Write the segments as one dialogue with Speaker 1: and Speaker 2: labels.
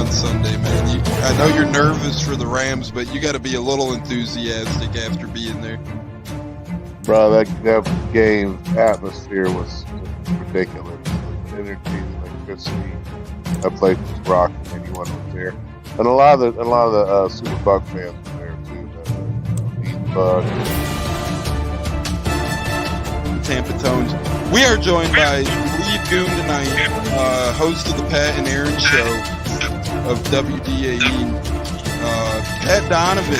Speaker 1: on Sunday, man. I know you're nervous for the Rams, but you got to be a little enthusiastic after being there.
Speaker 2: Bro, that game atmosphere was ridiculous. The energy, the electricity. That place was rocking. Anyone was there, and a lot of the Super Buck fans were there too. The Buck.
Speaker 1: Tampa Tones. We are joined by lead goon tonight, host of the Pat and Aaron Show of WDAE, Pat Donovan.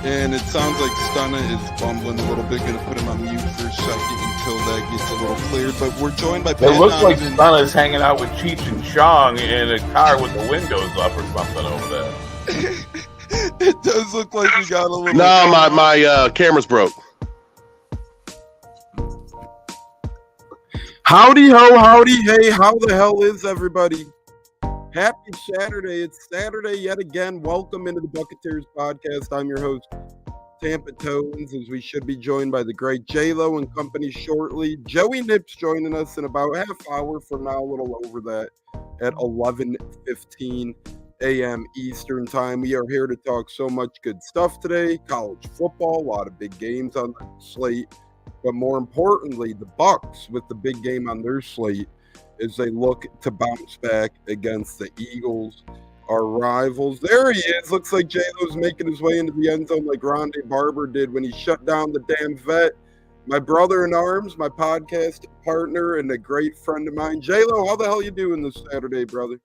Speaker 1: And it sounds like Stunna is bumbling a little bit. Going to put him on mute for a second until that gets a little cleared. But we're joined by Pat Donovan.
Speaker 3: It looks like Stunna's hanging out with Cheech and Chong in a car with the windows up or something over there.
Speaker 1: It does look like we got a little...
Speaker 2: No, my camera's broke.
Speaker 1: Howdy ho, howdy hey, how the hell is everybody? Happy Saturday. It's Saturday yet again. Welcome into the Buccaneers podcast. I'm your host, Tampa Tones, as we should be joined by the great J-Lo and company shortly. Joey Nips joining us in about a half hour from now, a little over that, at 11:15 a.m. Eastern time. We are here to talk so much good stuff today. College football, a lot of big games on the slate. But more importantly, the Bucs with the big game on their slate as they look to bounce back against the Eagles, our rivals. There he is. Looks like J-Lo's making his way into the end zone like Rondé Barber did when he shut down the damn vet. My brother in arms, my podcast partner, and a great friend of mine. J-Lo, how the hell you doing this Saturday, brother?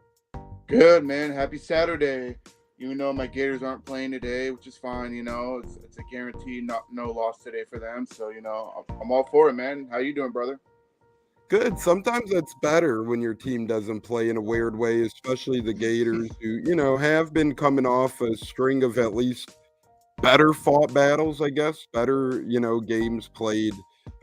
Speaker 4: Good, man. Happy Saturday. Even though my Gators aren't playing today, which is fine, it's a guaranteed no loss today for them. So, I'm all for it, man. How you doing, brother?
Speaker 1: Good. Sometimes that's better when your team doesn't play in a weird way, especially the Gators who, have been coming off a string of at least better fought battles, I guess, better, games played.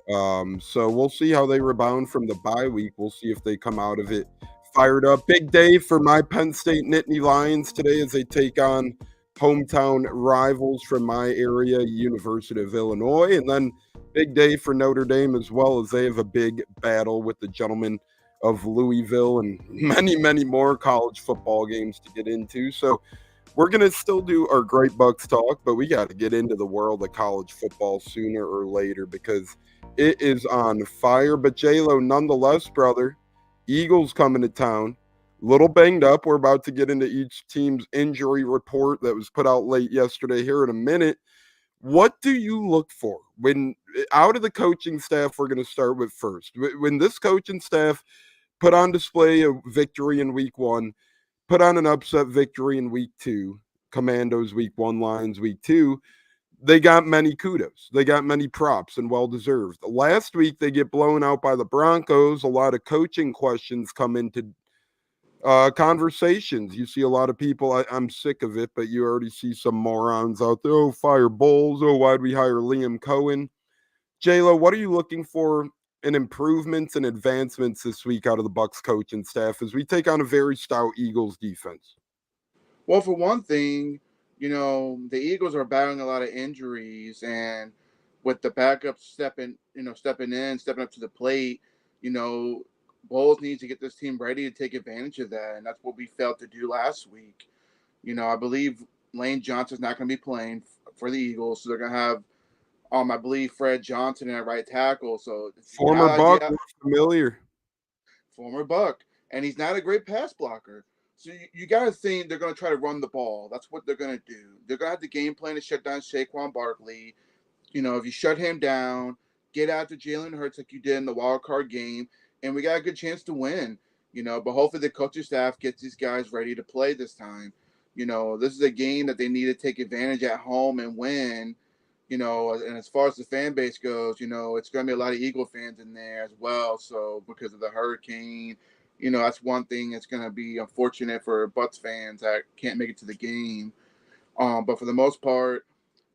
Speaker 1: So we'll see how they rebound from the bye week. We'll see if they come out of it fired up. Big day for my Penn State Nittany Lions today as they take on hometown rivals from my area, University of Illinois. And then big day for Notre Dame as well, as they have a big battle with the gentlemen of Louisville and many, many more college football games to get into. So we're going to still do our great Bucs talk, but we got to get into the world of college football sooner or later because it is on fire. But J-Lo, nonetheless, brother, Eagles coming to town, little banged up. We're about to get into each team's injury report that was put out late yesterday here in a minute. What do you look for when out of the coaching staff? We're going to start with first. When this coaching staff put on display a victory in week one, put on an upset victory in week two, Commandos week one, Lions week two, they got many kudos. They got many props and well-deserved. Last week, they get blown out by the Broncos. A lot of coaching questions come into conversations. You see a lot of people, I'm sick of it, but you already see some morons out there. Oh, fire Bowles. Oh, why'd we hire Liam Cohen? J-Lo, what are you looking for in improvements and advancements this week out of the Bucs coaching staff as we take on a very stout Eagles defense?
Speaker 4: Well, for one thing, the Eagles are battling a lot of injuries, and with the backup stepping up to the plate, Bowles needs to get this team ready to take advantage of that, and that's what we failed to do last week. I believe Lane Johnson's not going to be playing for the Eagles, so they're going to have, I believe, Fred Johnson at right tackle. So
Speaker 1: former Buck, familiar.
Speaker 4: Former Buck, and he's not a great pass blocker. So you got to think they're going to try to run the ball. That's what they're going to do. They're going to have the game plan to shut down Saquon Barkley. If you shut him down, get out to Jalen Hurts like you did in the wild card game, and we got a good chance to win. But hopefully the coaching staff gets these guys ready to play this time. This is a game that they need to take advantage at home and win. And as far as the fan base goes, it's going to be a lot of Eagle fans in there as well. So because of the hurricane, that's one thing that's going to be unfortunate for Bucs fans that can't make it to the game. But for the most part,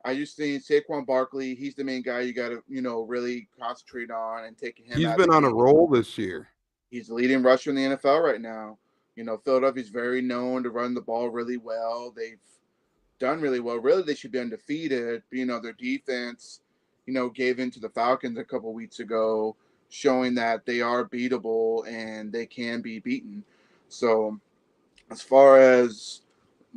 Speaker 4: I just think Saquon Barkley, he's the main guy you got to, really concentrate on and taking him.
Speaker 1: He's been on a roll this year.
Speaker 4: He's the leading rusher in the NFL right now. Philadelphia's very known to run the ball really well. They've done really well. Really, they should be undefeated. Their defense, gave in to the Falcons a couple weeks ago, showing that they are beatable and they can be beaten. So As far as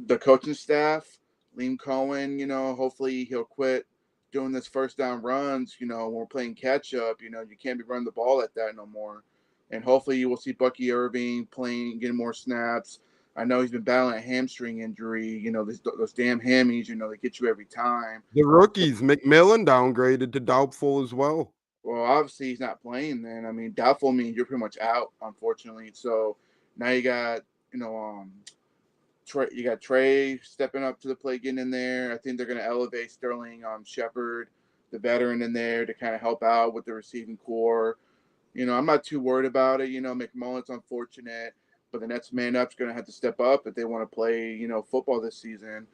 Speaker 4: the coaching staff, Liam Cohen, hopefully he'll quit doing this first down runs. When we're playing catch up, you can't be running the ball like that no more. And hopefully you will see Bucky Irving playing, getting more snaps. I know he's been battling a hamstring injury. Those damn hammies, they get you every time.
Speaker 1: The rookies, McMillan downgraded to doubtful as well.
Speaker 4: Well, obviously he's not playing then. I mean, doubtful means you're pretty much out, unfortunately. So now you got, you got Trey stepping up to the plate, getting in there. I think they're going to elevate Sterling Shepard, the veteran, in there to kind of help out with the receiving core. I'm not too worried about it. McMullen's unfortunate, but the next man up's going to have to step up if they want to play, football this season.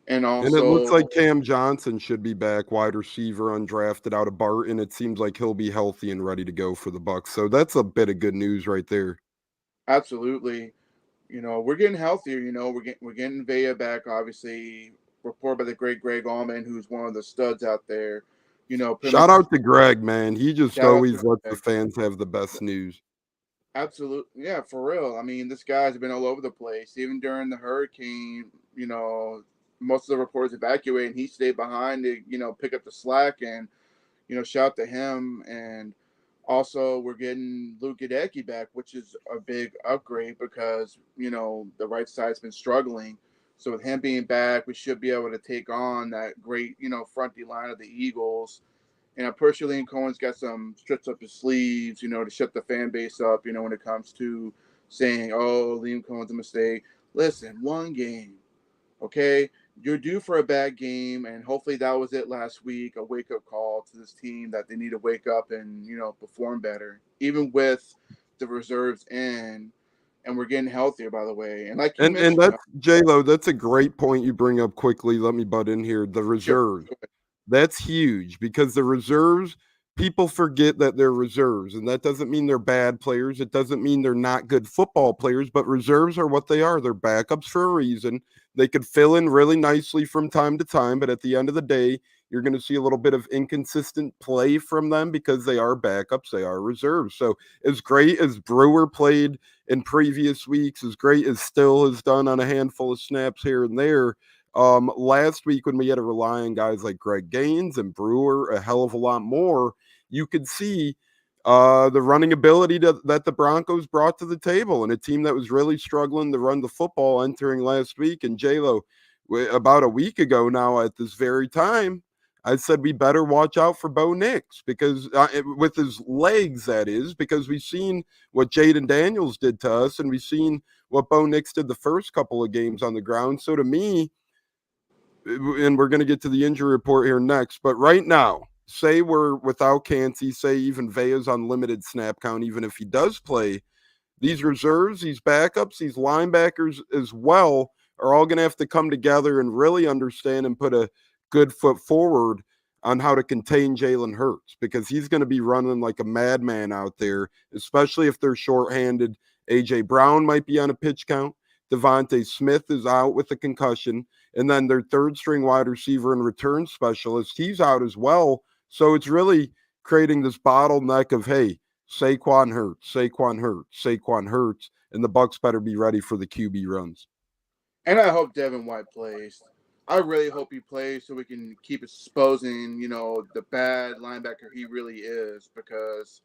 Speaker 4: And
Speaker 1: And it looks
Speaker 4: also,
Speaker 1: like Cam Johnson should be back, wide receiver, undrafted out of Barton. It seems like he'll be healthy and ready to go for the Bucs. So that's a bit of good news right there.
Speaker 4: absolutely, we're getting healthier. We're getting Vea back. Obviously, reported by the great Greg Allman, who's one of the studs out there.
Speaker 1: Shout out to Greg, man. He just always lets the
Speaker 4: Greg.
Speaker 1: fans have the best news.
Speaker 4: Absolutely, yeah, for real. I mean, this guy's been all over the place. Even during the hurricane, most of the reporters evacuated, and he stayed behind to, pick up the slack. And shout out to him. And also, we're getting Luke Gadecki back, which is a big upgrade because the right side's been struggling. So with him being back, we should be able to take on that great front D line of the Eagles. And I'm pretty sure Liam Cohen's got some tricks up his sleeves, to shut the fan base up, when it comes to saying, oh, Liam Cohen's a mistake. Listen, one game, okay? You're due for a bad game, and hopefully that was it last week, a wake-up call to this team that they need to wake up and, perform better, even with the reserves in. And we're getting healthier, by the way. And like you mentioned,
Speaker 1: that's J-Lo, that's a great point you bring up quickly. Let me butt in here. The reserves.
Speaker 4: Sure.
Speaker 1: That's huge because the reserves, people forget that they're reserves, and that doesn't mean they're bad players. It doesn't mean they're not good football players, but reserves are what they are. They're backups for a reason. They could fill in really nicely from time to time, but at the end of the day, you're going to see a little bit of inconsistent play from them because they are backups. They are reserves. So as great as Brewer played in previous weeks, as great as Still has done on a handful of snaps here and there, last week when we had to rely on guys like Greg Gaines and Brewer a hell of a lot more, you could see the running ability that the Broncos brought to the table, and a team that was really struggling to run the football entering last week. And J-Lo, about a week ago now at this very time, I said we better watch out for Bo Nix because with his legs, that is, because we've seen what Jaden Daniels did to us, and we've seen what Bo Nix did the first couple of games on the ground. So to me, and we're going to get to the injury report here next, but right now, say we're without Cansey, say even Vea's on limited snap count, even if he does play, these reserves, these backups, these linebackers as well are all going to have to come together and really understand and put a good foot forward on how to contain Jalen Hurts because he's going to be running like a madman out there, especially if they're shorthanded. A.J. Brown might be on a pitch count. Devontae Smith is out with a concussion. And then their third string wide receiver and return specialist, he's out as well. So it's really creating this bottleneck of, hey, Saquon Hurts, and the Bucs better be ready for the QB runs.
Speaker 4: And I hope Devin White plays. I really hope he plays so we can keep exposing, the bad linebacker he really is because,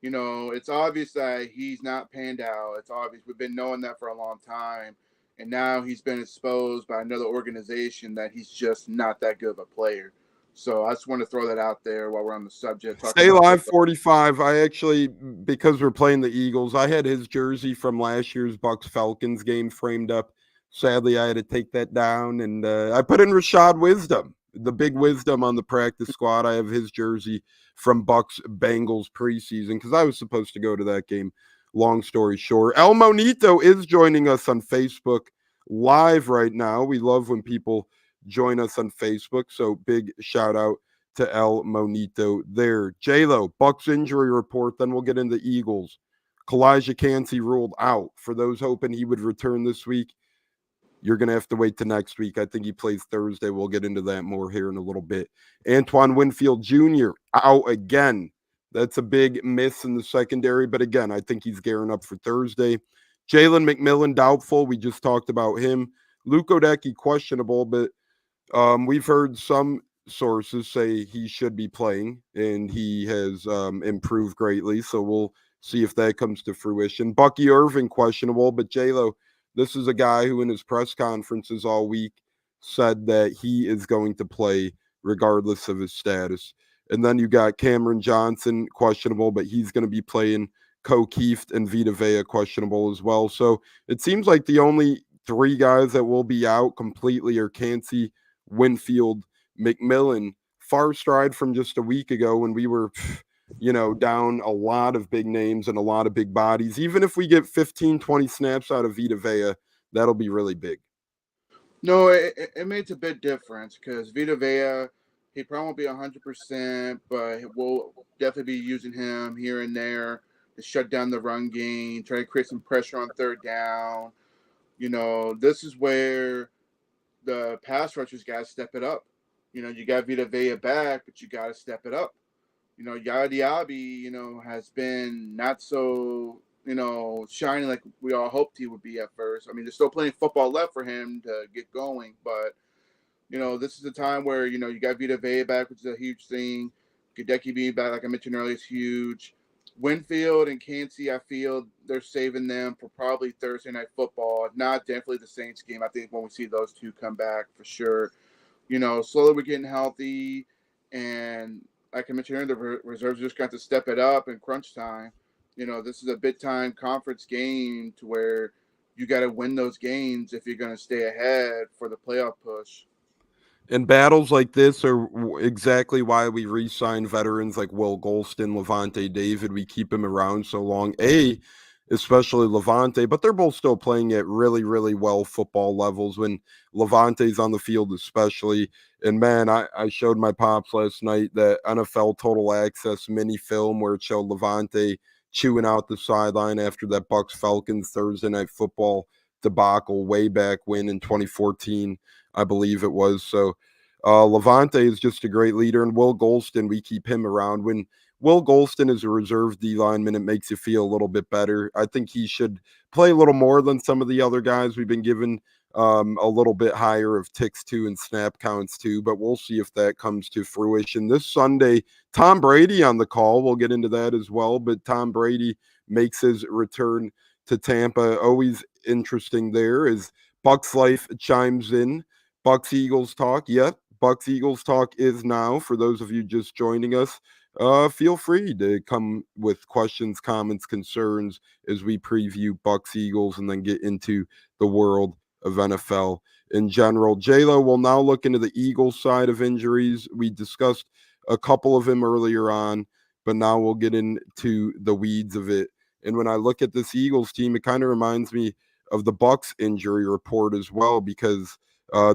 Speaker 4: it's obvious that he's not panned out. It's obvious. We've been knowing that for a long time. And now he's been exposed by another organization that he's just not that good of a player. So I just want to throw that out there while we're on the subject.
Speaker 1: Stay live 45. I actually, because we're playing the Eagles, I had his jersey from last year's Bucs Falcons game framed up. Sadly, I had to take that down, and I put in Rashad Wisdom, the big wisdom on the practice squad. I have his jersey from Bucs Bengals preseason because I was supposed to go to that game. Long story short, El Monito is joining us on Facebook live right now. We love when people join us on Facebook, so big shout out to El Monito there. J-Lo, Bucs injury report, then we'll get into Eagles. Kalijah Cansey ruled out. For those hoping he would return this week, you're going to have to wait till next week. I think he plays Thursday. We'll get into that more here in a little bit. Antoine Winfield Jr. out again. That's a big miss in the secondary. But again, I think he's gearing up for Thursday. Jalen McMillan, doubtful. We just talked about him. Luke Odecki, questionable, but we've heard some sources say he should be playing, and he has improved greatly. So we'll see if that comes to fruition. Bucky Irving, questionable, but J-Lo, this is a guy who in his press conferences all week said that he is going to play regardless of his status. And then you got Cameron Johnson, questionable, but he's going to be playing. Ko Kieft and Vita Vea, questionable as well. So it seems like the only three guys that will be out completely are Cansey, Winfield, McMillan. Far stride from just a week ago when we were, down a lot of big names and a lot of big bodies. Even if we get 15, 20 snaps out of Vita Vea, that'll be really big.
Speaker 4: No, it makes a big difference because Vita Vea, he probably won't be 100%, but we'll definitely be using him here and there to shut down the run game, try to create some pressure on third down. This is where the pass rushers got to step it up. You got Vita Vea back, but you got to step it up. Yaya Diaby, has been not so, shining like we all hoped he would be at first. I mean, there's still plenty of football left for him to get going, but, this is a time where, you got Vita Vea back, which is a huge thing. Gadecki being back, like I mentioned earlier, is huge. Winfield and Cansey, I feel they're saving them for probably Thursday Night Football. If not, definitely the Saints game. I think when we see those two come back for sure. Slowly we're getting healthy. And like I mentioned earlier, the reserves just got to step it up in crunch time. This is a big-time conference game to where you got to win those games if you're going to stay ahead for the playoff push.
Speaker 1: And battles like this are exactly why we re-sign veterans like Will Golston, Levante David. We keep him around so long. Especially Levante, but they're both still playing at really, really well football levels when Levante's on the field especially. And, man, I showed my pops last night that NFL Total Access mini film where it showed Levante chewing out the sideline after that Bucs Falcons Thursday Night Football debacle way back when in 2014. I believe it was. So Levante is just a great leader. And Will Golston, we keep him around. When Will Golston is a reserve D lineman, it makes you feel a little bit better. I think he should play a little more than some of the other guys we've been given a little bit higher of ticks to and snap counts to, but we'll see if that comes to fruition. This Sunday, Tom Brady on the call. We'll get into that as well, but Tom Brady makes his return to Tampa. Always interesting there as Bucks Life chimes in. Bucks Eagles talk. Yep, Bucks Eagles talk is now. For those of you just joining us, feel free to come with questions, comments, concerns as we preview Bucks Eagles and then get into the world of NFL in general. J-Lo will now look into the Eagles side of injuries. We discussed a couple of them earlier on, but now we'll get into the weeds of it. And when I look at this Eagles team, it kind of reminds me of the Bucks injury report as well, because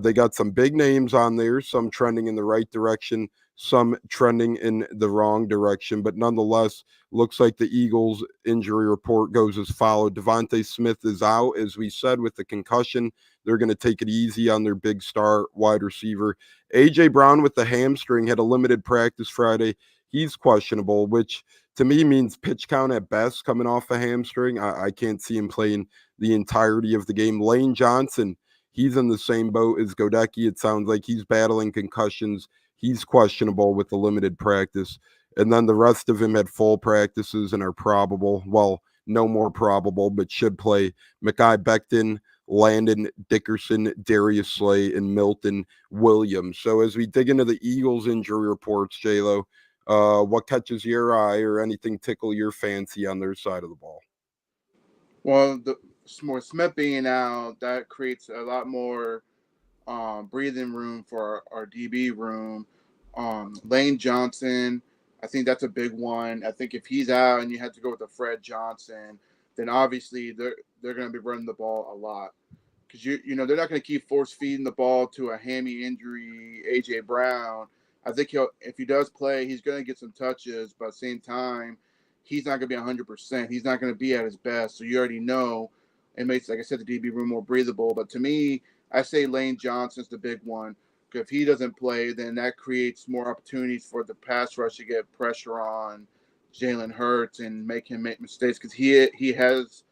Speaker 1: they got some big names on there, some trending in the right direction, some trending in the wrong direction. But nonetheless, looks like the Eagles injury report goes as followed. Devontae Smith is out, as we said, with the concussion. They're going to take it easy on their big star wide receiver. A.J. Brown with the hamstring had a limited practice Friday. He's questionable, which to me means pitch count at best coming off a hamstring. I can't see him playing the entirety of the game. Lane Johnson, he's in the same boat as Godecki. It sounds like he's battling concussions. He's questionable with the limited practice. And then the rest of him had full practices and are probable. Well, no more probable, but should play. Mekhi Becton, Landon Dickerson, Darius Slay, and Milton Williams. So as we dig into the Eagles injury reports, J-Lo, what catches your eye or anything tickle your fancy on their side of the ball?
Speaker 4: Well, the more Smith being out, that creates a lot more breathing room for our DB room. Lane Johnson, I think that's a big one. I think if he's out and you have to go with a Fred Johnson, then obviously they're going to be running the ball a lot, because they're not going to keep force feeding the ball to a hammy injury A.J. Brown. I think if he does play, he's going to get some touches, but at the same time, he's not going to be 100%. He's not going to be at his best. So you already know it makes, like I said, the DB room more breathable. But to me, I say Lane Johnson's the big one. If he doesn't play, then that creates more opportunities for the pass rush to get pressure on Jalen Hurts and make him make mistakes, because he has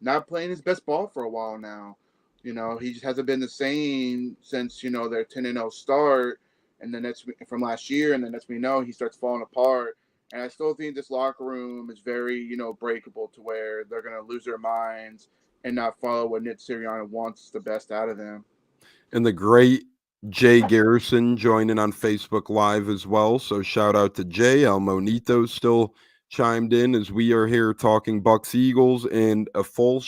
Speaker 4: not playing his best ball for a while now. He just hasn't been the same since their 10-0 start, and then that's from last year, and then that's he starts falling apart. And I still think this locker room is very breakable to where they're gonna lose their minds and not follow what Nick Sirianni wants the best out of them.
Speaker 1: And the great Jay Garrison joining on Facebook Live as well. So shout out to Jay. El Monito still chimed in as we are here talking Bucs Eagles and a full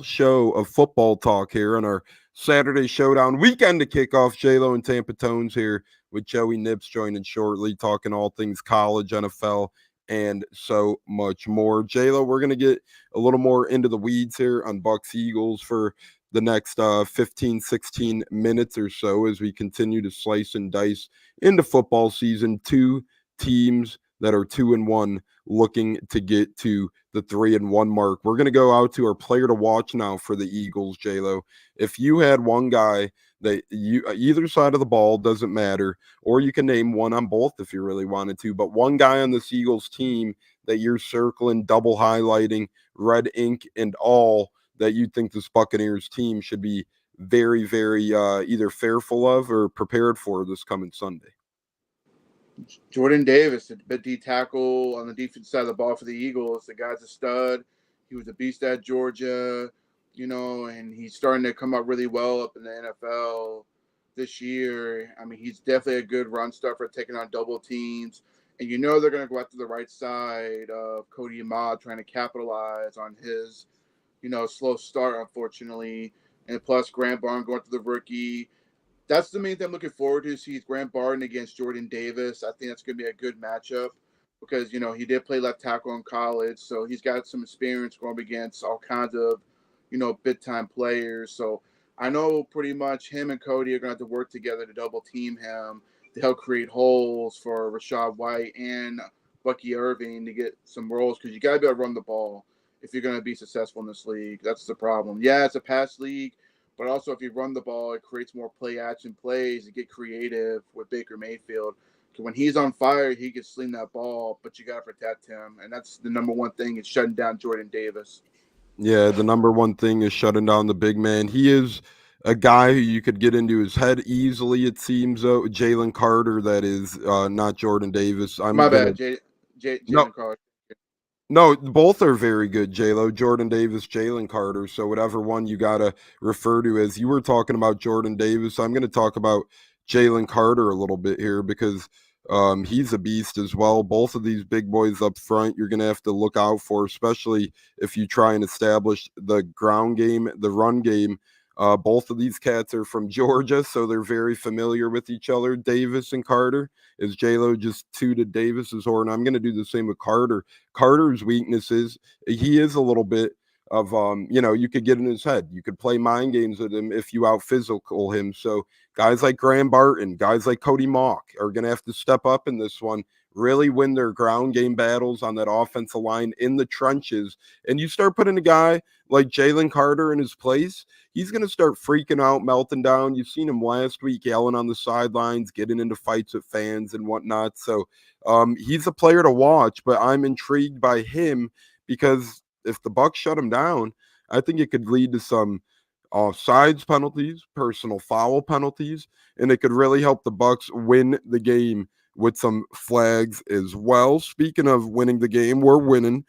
Speaker 1: show of football talk here on our Saturday Showdown weekend to kick off. J-Lo and Tampa Tones here with Joey Nips joining shortly, talking all things college, NFL, and so much more. J-Lo, we're going to get a little more into the weeds here on Bucs Eagles for the next 15, 16 minutes or so as we continue to slice and dice into football season. Two teams that are 2-1 looking to get to the 3-1 mark. We're going to go out to our player to watch now for the Eagles, J-Lo. If you had one guy that you either side of the ball, doesn't matter, or you can name one on both if you really wanted to, but one guy on this Eagles team that you're circling, double highlighting, red ink and all, that you think this Buccaneers team should be very, very either fearful of or prepared for this coming Sunday?
Speaker 4: Jordan Davis, a D tackle on the defense side of the ball for the Eagles. The guy's a stud. He was a beast at Georgia, and he's starting to come up really well up in the NFL this year. I mean, he's definitely a good run stuffer, taking on double teams. And they're going to go out to the right side of Cody Ahmad, trying to capitalize on his slow start, unfortunately. And plus, Grant Barnes going to the rookie. That's the main thing I'm looking forward to. See Grant Barnes against Jordan Davis. I think that's going to be a good matchup because, he did play left tackle in college. So he's got some experience going up against all kinds of, big-time players. So I know pretty much him and Cody are going to have to work together to double team him to help create holes for Rachaad White and Bucky Irving to get some roles because you got to be able to run the ball if you're going to be successful in this league. That's the problem. Yeah, it's a pass league, but also if you run the ball, it creates more play-action plays and get creative with Baker Mayfield. Because when he's on fire, he can sling that ball, but you got to protect him. And that's the number one thing is shutting down Jordan Davis.
Speaker 1: Yeah, the number one thing is shutting down the big man. He is a guy who you could get into his head easily, it seems, though. Jalen Carter, that is, not Jordan Davis.
Speaker 4: My bad, Jalen Carter.
Speaker 1: No, both are very good, J-Lo. Jordan Davis, Jalen Carter. So whatever one you got to refer to as. You were talking about Jordan Davis. I'm going to talk about Jalen Carter a little bit here because he's a beast as well. Both of these big boys up front, you're going to have to look out for, especially if you try and establish the ground game, the run game. Both of these cats are from Georgia, so they're very familiar with each other, Davis and Carter. As J-Lo just tooted Davis's horn, I'm going to do the same with Carter. Carter's weaknesses, he is a little bit of, you could get in his head. You could play mind games with him if you out-physical him. So guys like Graham Barton, guys like Cody Mock are going to have to step up in this one, really win their ground game battles on that offensive line in the trenches. And you start putting a guy like Jalen Carter in his place, he's going to start freaking out, melting down. You've seen him last week yelling on the sidelines, getting into fights with fans and whatnot. So he's a player to watch, but I'm intrigued by him because if the Bucs shut him down, I think it could lead to some offsides penalties, personal foul penalties, and it could really help the Bucs win the game with some flags as well. Speaking of winning the game, we're winning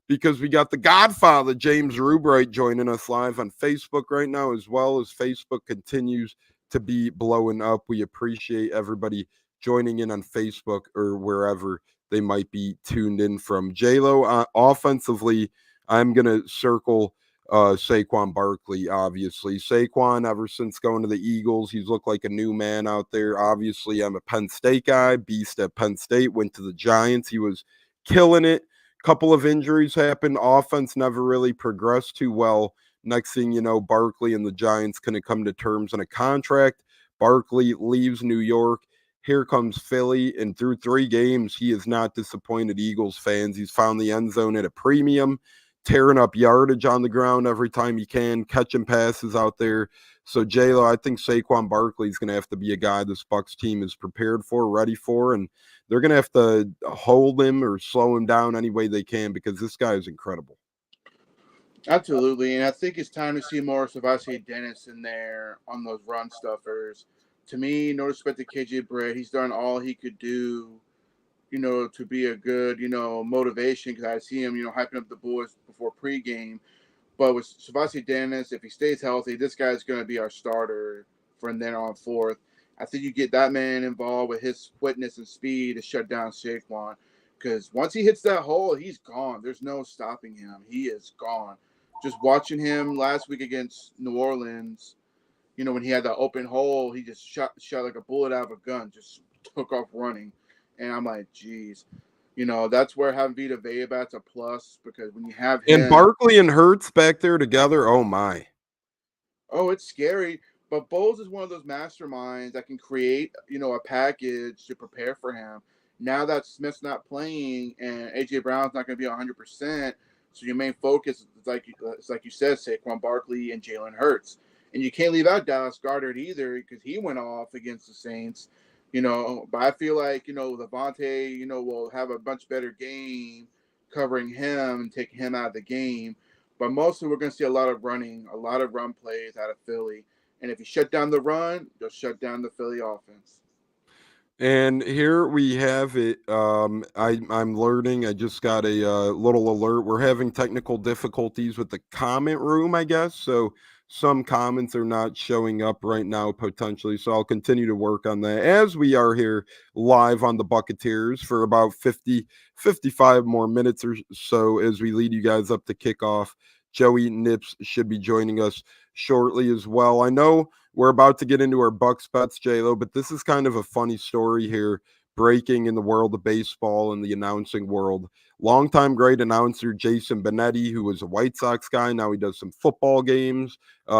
Speaker 1: because we got the Godfather, James Rubright, joining us live on Facebook right now, as well as Facebook continues to be blowing up. We appreciate everybody joining in on Facebook or wherever they might be tuned in from. J-Lo, offensively, I'm going to circle Saquon Barkley, obviously. Saquon, ever since going to the Eagles, he's looked like a new man out there. Obviously, I'm a Penn State guy, beast at Penn State, went to the Giants. He was killing it. Couple of injuries happened. Offense never really progressed too well. Next thing you know, Barkley and the Giants couldn't come to terms on a contract. Barkley leaves New York. Here comes Philly, and through 3 games, he has not disappointed Eagles fans. He's found the end zone at a premium, tearing up yardage on the ground every time he can, catching passes out there. So, J-Lo, I think Saquon Barkley is going to have to be a guy this Bucs team is prepared for, ready for, and they're going to have to hold him or slow him down any way they can because this guy is incredible.
Speaker 4: Absolutely, and I think it's time to see more Savasi Dennis in there on those run stuffers. To me, no respect to KJ Brett, he's done all he could do, to be a good, motivation because I see him, hyping up the boys before pregame. But with Savasi Dennis, if he stays healthy, this guy's going to be our starter from then on forth. I think you get that man involved with his quickness and speed to shut down Saquon. Because once he hits that hole, he's gone. There's no stopping him. He is gone. Just watching him last week against New Orleans, when he had that open hole, he just shot like a bullet out of a gun, just took off running. And I'm like, geez. That's where having Vita Vea back's a plus because when you have
Speaker 1: And
Speaker 4: him,
Speaker 1: Barkley and Hurts back there together, oh my.
Speaker 4: oh, it's scary. But Bowles is one of those masterminds that can create, a package to prepare for him. Now that Smith's not playing and AJ Brown's not going to be 100%, so your main focus is like you said, Saquon Barkley and Jalen Hurts, and you can't leave out Dallas Goedert either because he went off against the Saints. But I feel like Levante, will have a much better game covering him and taking him out of the game. But mostly we're going to see a lot of running, a lot of run plays out of Philly. And if you shut down the run, you'll shut down the Philly offense.
Speaker 1: And here we have it. I'm learning. I just got a little alert. We're having technical difficulties with the comment room, I guess. So some comments are not showing up right now, potentially. So I'll continue to work on that as we are here live on the Buccaneers for about 55 more minutes or so as we lead you guys up to kickoff. Joey Nips should be joining us shortly as well. I know we're about to get into our Bucs Bets, J-Lo, but this is kind of a funny story here, breaking in the world of baseball and the announcing world. Longtime great announcer Jason Benetti, who was a White Sox guy, now he does some football games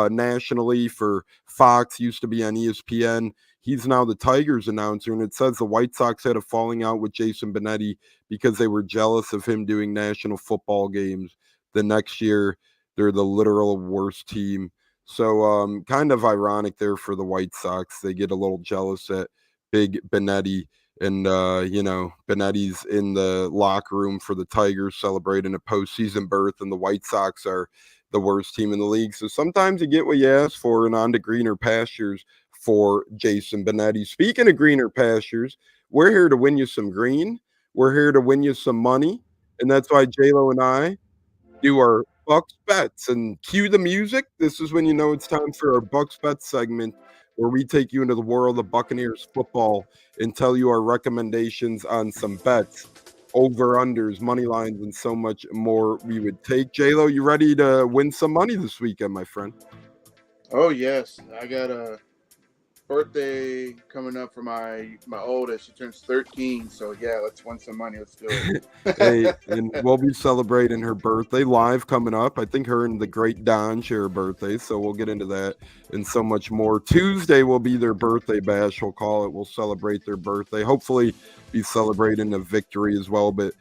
Speaker 1: nationally for Fox, used to be on ESPN. He's now the Tigers announcer, and it says the White Sox had a falling out with Jason Benetti because they were jealous of him doing national football games. The next year, they're the literal worst team. So kind of ironic there for the White Sox. They get a little jealous at big Benetti. And, Benetti's in the locker room for the Tigers celebrating a postseason berth, and the White Sox are the worst team in the league. So sometimes you get what you ask for, and on to greener pastures for Jason Benetti. Speaking of greener pastures, we're here to win you some green. We're here to win you some money. And that's why J-Lo and I do our Bucs Bets, and cue the music. This is when you know it's time for our Bucs Bets segment, where we take you into the world of Buccaneers football and tell you our recommendations on some bets, over-unders, money lines, and so much more we would take. J-Lo, you ready to win some money this weekend, my friend?
Speaker 4: Oh, yes. I got a birthday coming up for my oldest. She turns 13, so yeah, let's win some money. Let's do it.
Speaker 1: Hey, and we'll be celebrating her birthday live coming up. I think her and the great Don share a birthday, so we'll get into that and so much more. Tuesday will be their birthday bash, we'll call it. We'll celebrate their birthday. Hopefully be celebrating a victory as well, but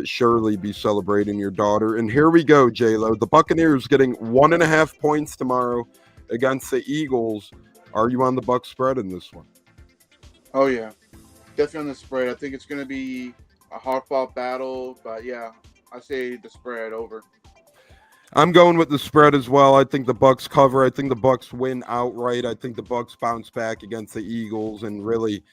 Speaker 1: surely be celebrating your daughter. And here we go, J-Lo. The Buccaneers getting 1.5 points tomorrow against the Eagles. Are you on the Bucs spread in this one?
Speaker 4: Oh, yeah. Definitely on the spread. I think it's going to be a hard-fought battle, but yeah, I say the spread over.
Speaker 1: I'm going with the spread as well. I think the Bucs cover. I think the Bucs win outright. I think the Bucs bounce back against the Eagles and really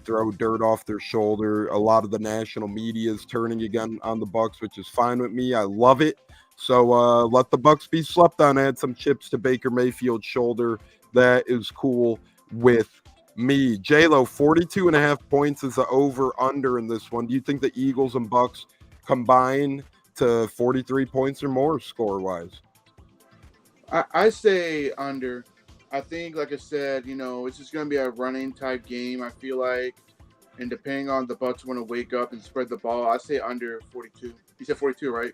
Speaker 1: throw dirt off their shoulder. A lot of the national media is turning again on the Bucs, which is fine with me. I love it. So let the Bucs be slept on. Add some chips to Baker Mayfield's shoulder. That is cool with me. J-Lo, 42.5 points is the over-under in this one. Do you think the Eagles and Bucs combine to 43 points or more score-wise?
Speaker 4: I say under. I think, like I said, it's just going to be a running type game, I feel like. And depending on the Bucs want to wake up and spread the ball, I say under 42. You said 42, right?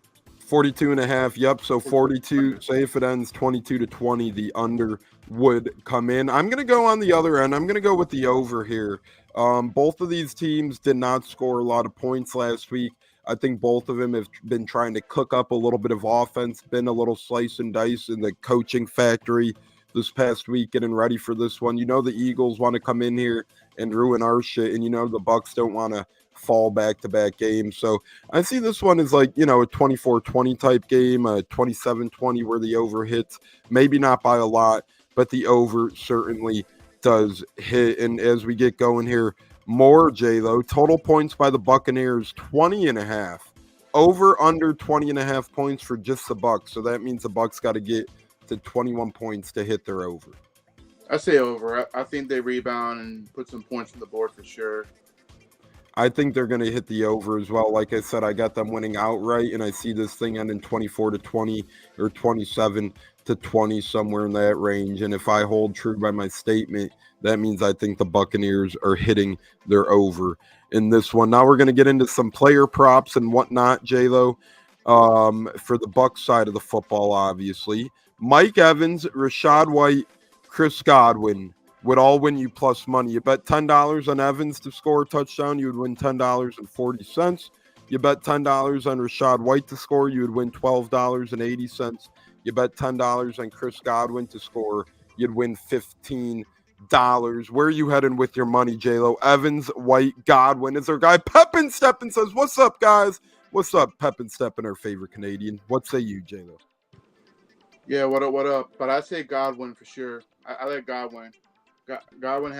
Speaker 1: 42.5. Yep. So 42. Say if it ends 22-20, the under would come in. I'm going to go on the other end. I'm going to go with the over here. Both of these teams did not score a lot of points last week. I think both of them have been trying to cook up a little bit of offense, been a little slice and dice in the coaching factory this past week, getting ready for this one. The Eagles want to come in here and ruin our shit, and the Bucs don't want to fall back-to-back games. So I see this one as like, a 24-20 type game, a 27-20 where the over hits, maybe not by a lot, but the over certainly does hit. And as we get going here, more J-Lo, total points by the Buccaneers, 20.5. Over under 20.5 points for just the Bucs. So that means the Bucs got to get to 21 points to hit their over.
Speaker 4: I say over. I think they rebound and put some points on the board for sure.
Speaker 1: I think they're going to hit the over as well. Like I said, I got them winning outright, and I see this thing ending 24-20 or 27-20, somewhere in that range. And if I hold true by my statement, that means I think the Buccaneers are hitting their over in this one. Now we're going to get into some player props and whatnot, J-Lo, for the Bucs side of the football, obviously. Mike Evans, Rachaad White, Chris Godwin would all win you plus money. You bet $10 on Evans to score a touchdown, you would win $10.40. You bet $10 on Rachaad White to score, you would win $12.80. You bet $10 on Chris Godwin to score, you'd win $15. Where are you heading with your money, J-Lo? Evans, White, Godwin. Is our guy Pepin Steppin says, what's up, guys? What's up, Pepin Steppin, our favorite Canadian? What say you, J-Lo?
Speaker 4: Yeah, what up? But I say Godwin for sure. I like Godwin. Godwin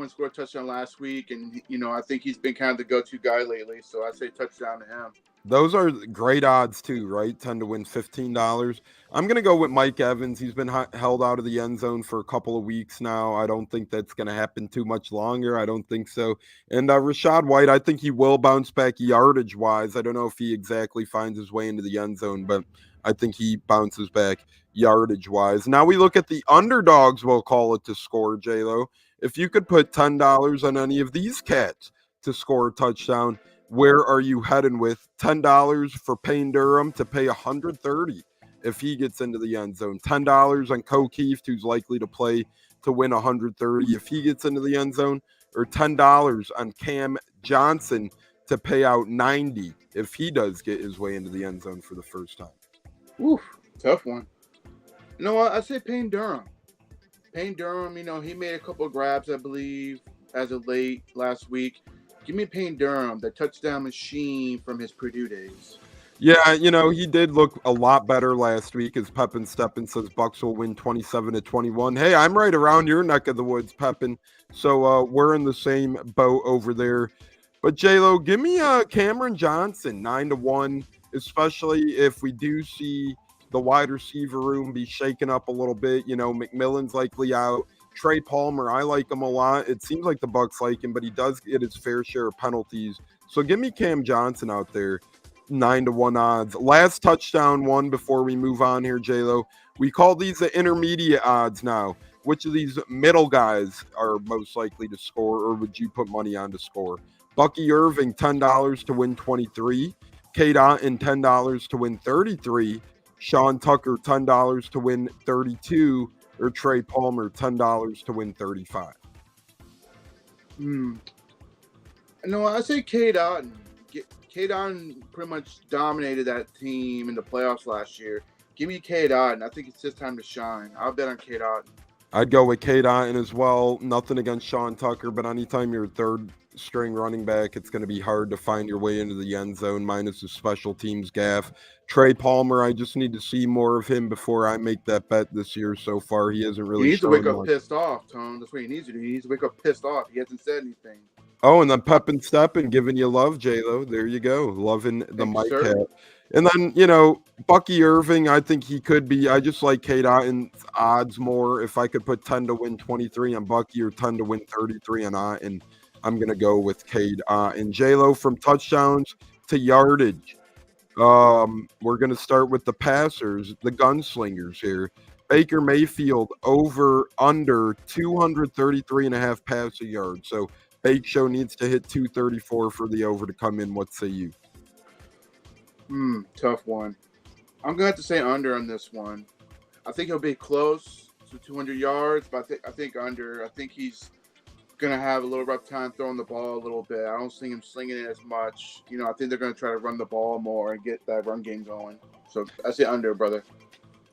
Speaker 4: scored a touchdown last week, and I think he's been kind of the go-to guy lately. So I say touchdown to him.
Speaker 1: Those are great odds too, right? 10 to win $15. I'm going to go with Mike Evans. He's been held out of the end zone for a couple of weeks now. I don't think that's going to happen too much longer. I don't think so. And Rachaad White, I think he will bounce back yardage-wise. I don't know if he exactly finds his way into the end zone, but I think he bounces back yardage-wise. Now we look at the underdogs, we'll call it, to score, J-Lo. If you could put $10 on any of these cats to score a touchdown, where are you heading with? $10 for Payne Durham to pay $130 if he gets into the end zone. $10 on O'Keefe, who's likely to play to win $130 if he gets into the end zone, or $10 on Cam Johnson to pay out $90 if he does get his way into the end zone for the first time.
Speaker 4: Oof, tough one. You know what? I say Payne Durham. Payne Durham, he made a couple of grabs, I believe, as of late last week. Give me Payne Durham, the touchdown machine from his Purdue days.
Speaker 1: Yeah, he did look a lot better last week, as Pepin Steppin says Bucs will win 27-21. Hey, I'm right around your neck of the woods, Pepin. So we're in the same boat over there. But J-Lo, give me Cameron Johnson, 9-1, especially if we do see the wide receiver room be shaken up a little bit. McMillan's likely out. Trey Palmer, I like him a lot. It seems like the Bucs like him, but he does get his fair share of penalties. So give me Cam Johnson out there, 9-1 odds. Last touchdown one before we move on here, J-Lo. We call these the intermediate odds now. Which of these middle guys are most likely to score, or would you put money on to score? Bucky Irving, $10 to win 23. Cade Otton, $10 to win 33. Sean Tucker, $10 to win 32. Or Trey Palmer, $10 to win 35.
Speaker 4: No, I say Cade Otton. Cade Otton pretty much dominated that team in the playoffs last year. Give me Cade Otton. I think it's his time to shine. I'll bet on Cade Otton.
Speaker 1: I'd go with Cade Otton as well. Nothing against Sean Tucker, but anytime you're a third-string running back, it's going to be hard to find your way into the end zone, minus a special teams gaff. Trey Palmer, I just need to see more of him before I make that bet this year. So far, he hasn't really.
Speaker 4: He needs to wake up pissed off, Tom. That's what he needs to do. He needs to wake up pissed off. He hasn't said anything.
Speaker 1: Oh, and then Pepin Steppin giving you love, J-Lo. There you go. Loving the mic hat. And then, Bucky Irving, I think he could be. I just like Cade Otton's odds more. If I could put 10 to win 23 on Bucky or 10 to win 33 on Otton, I'm going to go with Cade Otton. J-Lo, from touchdowns to yardage. We're going to start with the passers, the gunslingers here. Baker Mayfield over under 233.5 passing yards. So Bake Show needs to hit 234 for the over to come in. What say you?
Speaker 4: Tough one. I'm gonna have to say under on this one. I think he'll be close to 200 yards, but I think under. I think he's gonna have a little rough time throwing the ball a little bit. I don't see him slinging it as much. I think they're gonna try to run the ball more and get that run game going. So I say under, brother.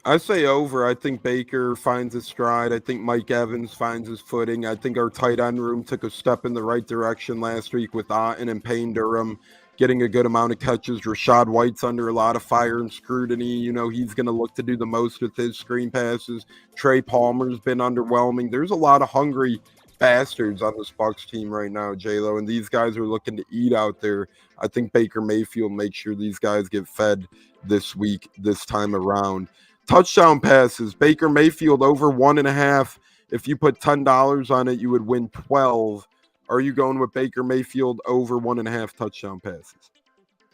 Speaker 1: I say over. I think Baker finds his stride. I think Mike Evans finds his footing. I think our tight end room took a step in the right direction last week with Otten and Payne Durham getting a good amount of catches. Rashad White's under a lot of fire and scrutiny. He's going to look to do the most with his screen passes. Trey Palmer's been underwhelming. There's a lot of hungry bastards on this Bucs team right now, J-Lo, and these guys are looking to eat out there. I think Baker Mayfield makes sure these guys get fed this week, this time around. Touchdown passes, Baker Mayfield over 1.5. If you put $10 on it, you would win 12. Are you going with Baker Mayfield over 1.5 touchdown passes?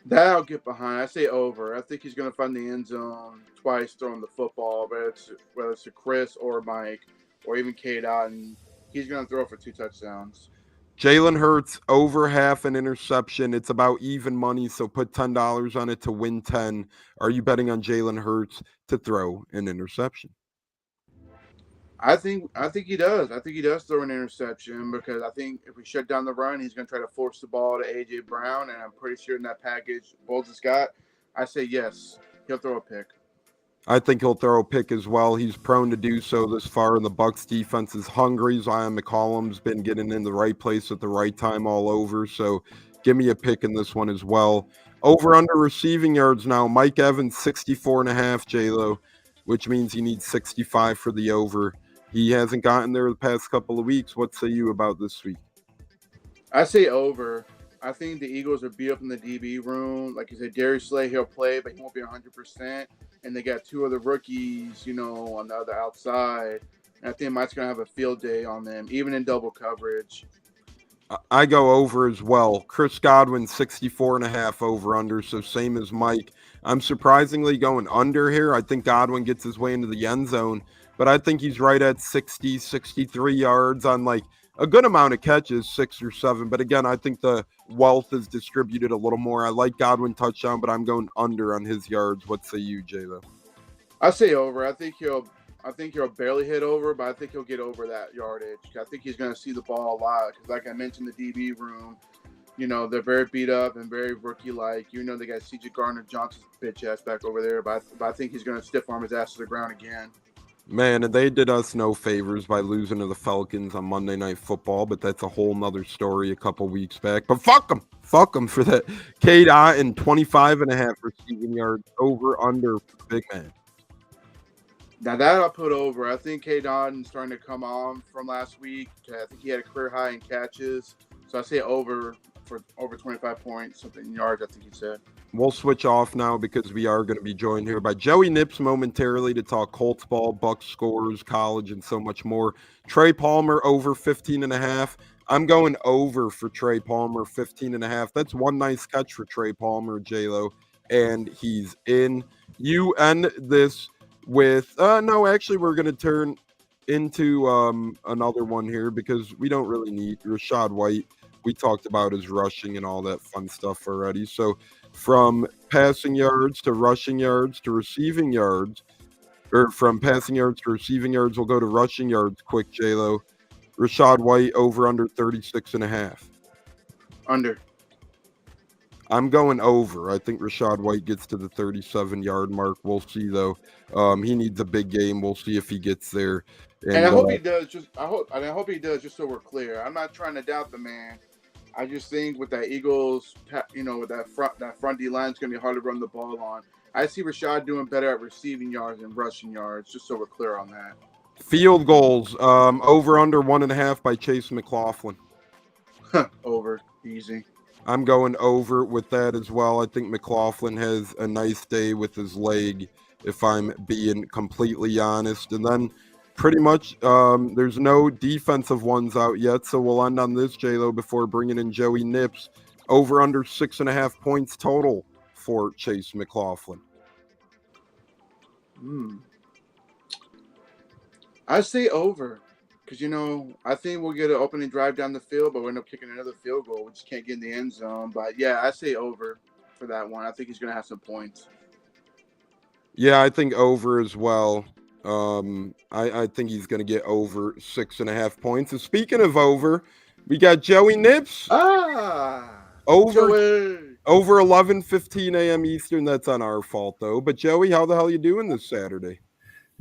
Speaker 4: That I'll get behind. I say over. I think he's going to find the end zone twice throwing the football, whether it's to Chris or Mike or even Cade Otten. He's going to throw for 2 touchdowns.
Speaker 1: Jalen Hurts over half an interception. It's about even money, so put $10 on it to win 10. Are you betting on Jalen Hurts to throw an interception?
Speaker 4: I think he does. I think he does throw an interception because I think if we shut down the run, he's going to try to force the ball to A.J. Brown, and I'm pretty sure in that package Bowles has got, I say yes, he'll throw a pick.
Speaker 1: I think he'll throw a pick as well. He's prone to do so this far, and the Bucs defense is hungry. Zion McCollum's been getting in the right place at the right time all over, so give me a pick in this one as well. Over under receiving yards now. Mike Evans, 64.5, J-Lo, which means he needs 65 for the over. He hasn't gotten there the past couple of weeks. What say you about this week?
Speaker 4: I say over. I think the Eagles are beat up in the DB room. Like you said, Darius Slay, he'll play, but he won't be 100%. And they got 2 other rookies, on the other outside. And I think Mike's going to have a field day on them, even in double coverage.
Speaker 1: I go over as well. Chris Godwin, 64.5 over under, so same as Mike. I'm surprisingly going under here. I think Godwin gets his way into the end zone, but I think he's right at 60, 63 yards on like a good amount of catches, 6 or 7. But again, I think the wealth is distributed a little more. I like Godwin touchdown, but I'm going under on his yards. What say you, J-Lo?
Speaker 4: I say over. I think he'll barely hit over, but I think he'll get over that yardage. I think he's going to see the ball a lot because, like I mentioned, the DB room, they're very beat up and very rookie-like. They got C.J. Gardner-Johnson's bitch ass back over there, but I think he's going to stiff arm his ass to the ground again.
Speaker 1: Man, and they did us no favors by losing to the Falcons on Monday Night Football, but that's a whole nother story a couple weeks back. But fuck them for that. Cade Otten, 25.5 receiving yards, over, under for the big man.
Speaker 4: Now that I'll put over. I think Cade Otten's starting to come on from last week. I think he had a career high in catches. So I say over for over 25 points, something yards, I think he said.
Speaker 1: We'll switch off now because we are going to be joined here by Joey Nips momentarily to talk Colts ball, Bucs scores, college, and so much more. Trey Palmer over 15.5. I'm going over for Trey Palmer, 15.5. That's one nice catch for Trey Palmer, J-Lo, and he's in. You end this with no, actually we're going to turn into another one here because we don't really need Rashad White. We talked about his rushing and all that fun stuff already. So from passing yards to rushing yards to receiving yards, or from passing yards to receiving yards, we'll go to rushing yards quick, J-Lo. Rashad White over under 36.5.
Speaker 4: Under.
Speaker 1: I'm going over. I think Rashad White gets to the 37-yard mark. We'll see, though. He needs a big game. We'll see if he gets there.
Speaker 4: And I hope he does. I hope he does. Just so we're clear, I'm not trying to doubt the man. I just think with that Eagles, with that front D line, it's going to be hard to run the ball on. I see Rashad doing better at receiving yards and rushing yards. Just so we're clear on that.
Speaker 1: Field goals, over under 1.5 by Chase McLaughlin.
Speaker 4: Over, easy.
Speaker 1: I'm going over with that as well. I think McLaughlin has a nice day with his leg, if I'm being completely honest. And then pretty much there's no defensive ones out yet, so we'll end on this, J-Lo, before bringing in Joey Nips. Over under 6.5 points total for Chase McLaughlin.
Speaker 4: I say over. Because, I think we'll get an opening drive down the field, but we'll end up kicking another field goal. We just can't get in the end zone. But, yeah, I say over for that one. I think he's going to have some points.
Speaker 1: Yeah, I think over as well. I think he's going to get over 6.5 points. And speaking of over, we got Joey Nips. Over 11:15 a.m. Eastern. That's on our fault, though. But, Joey, how the hell you doing this Saturday?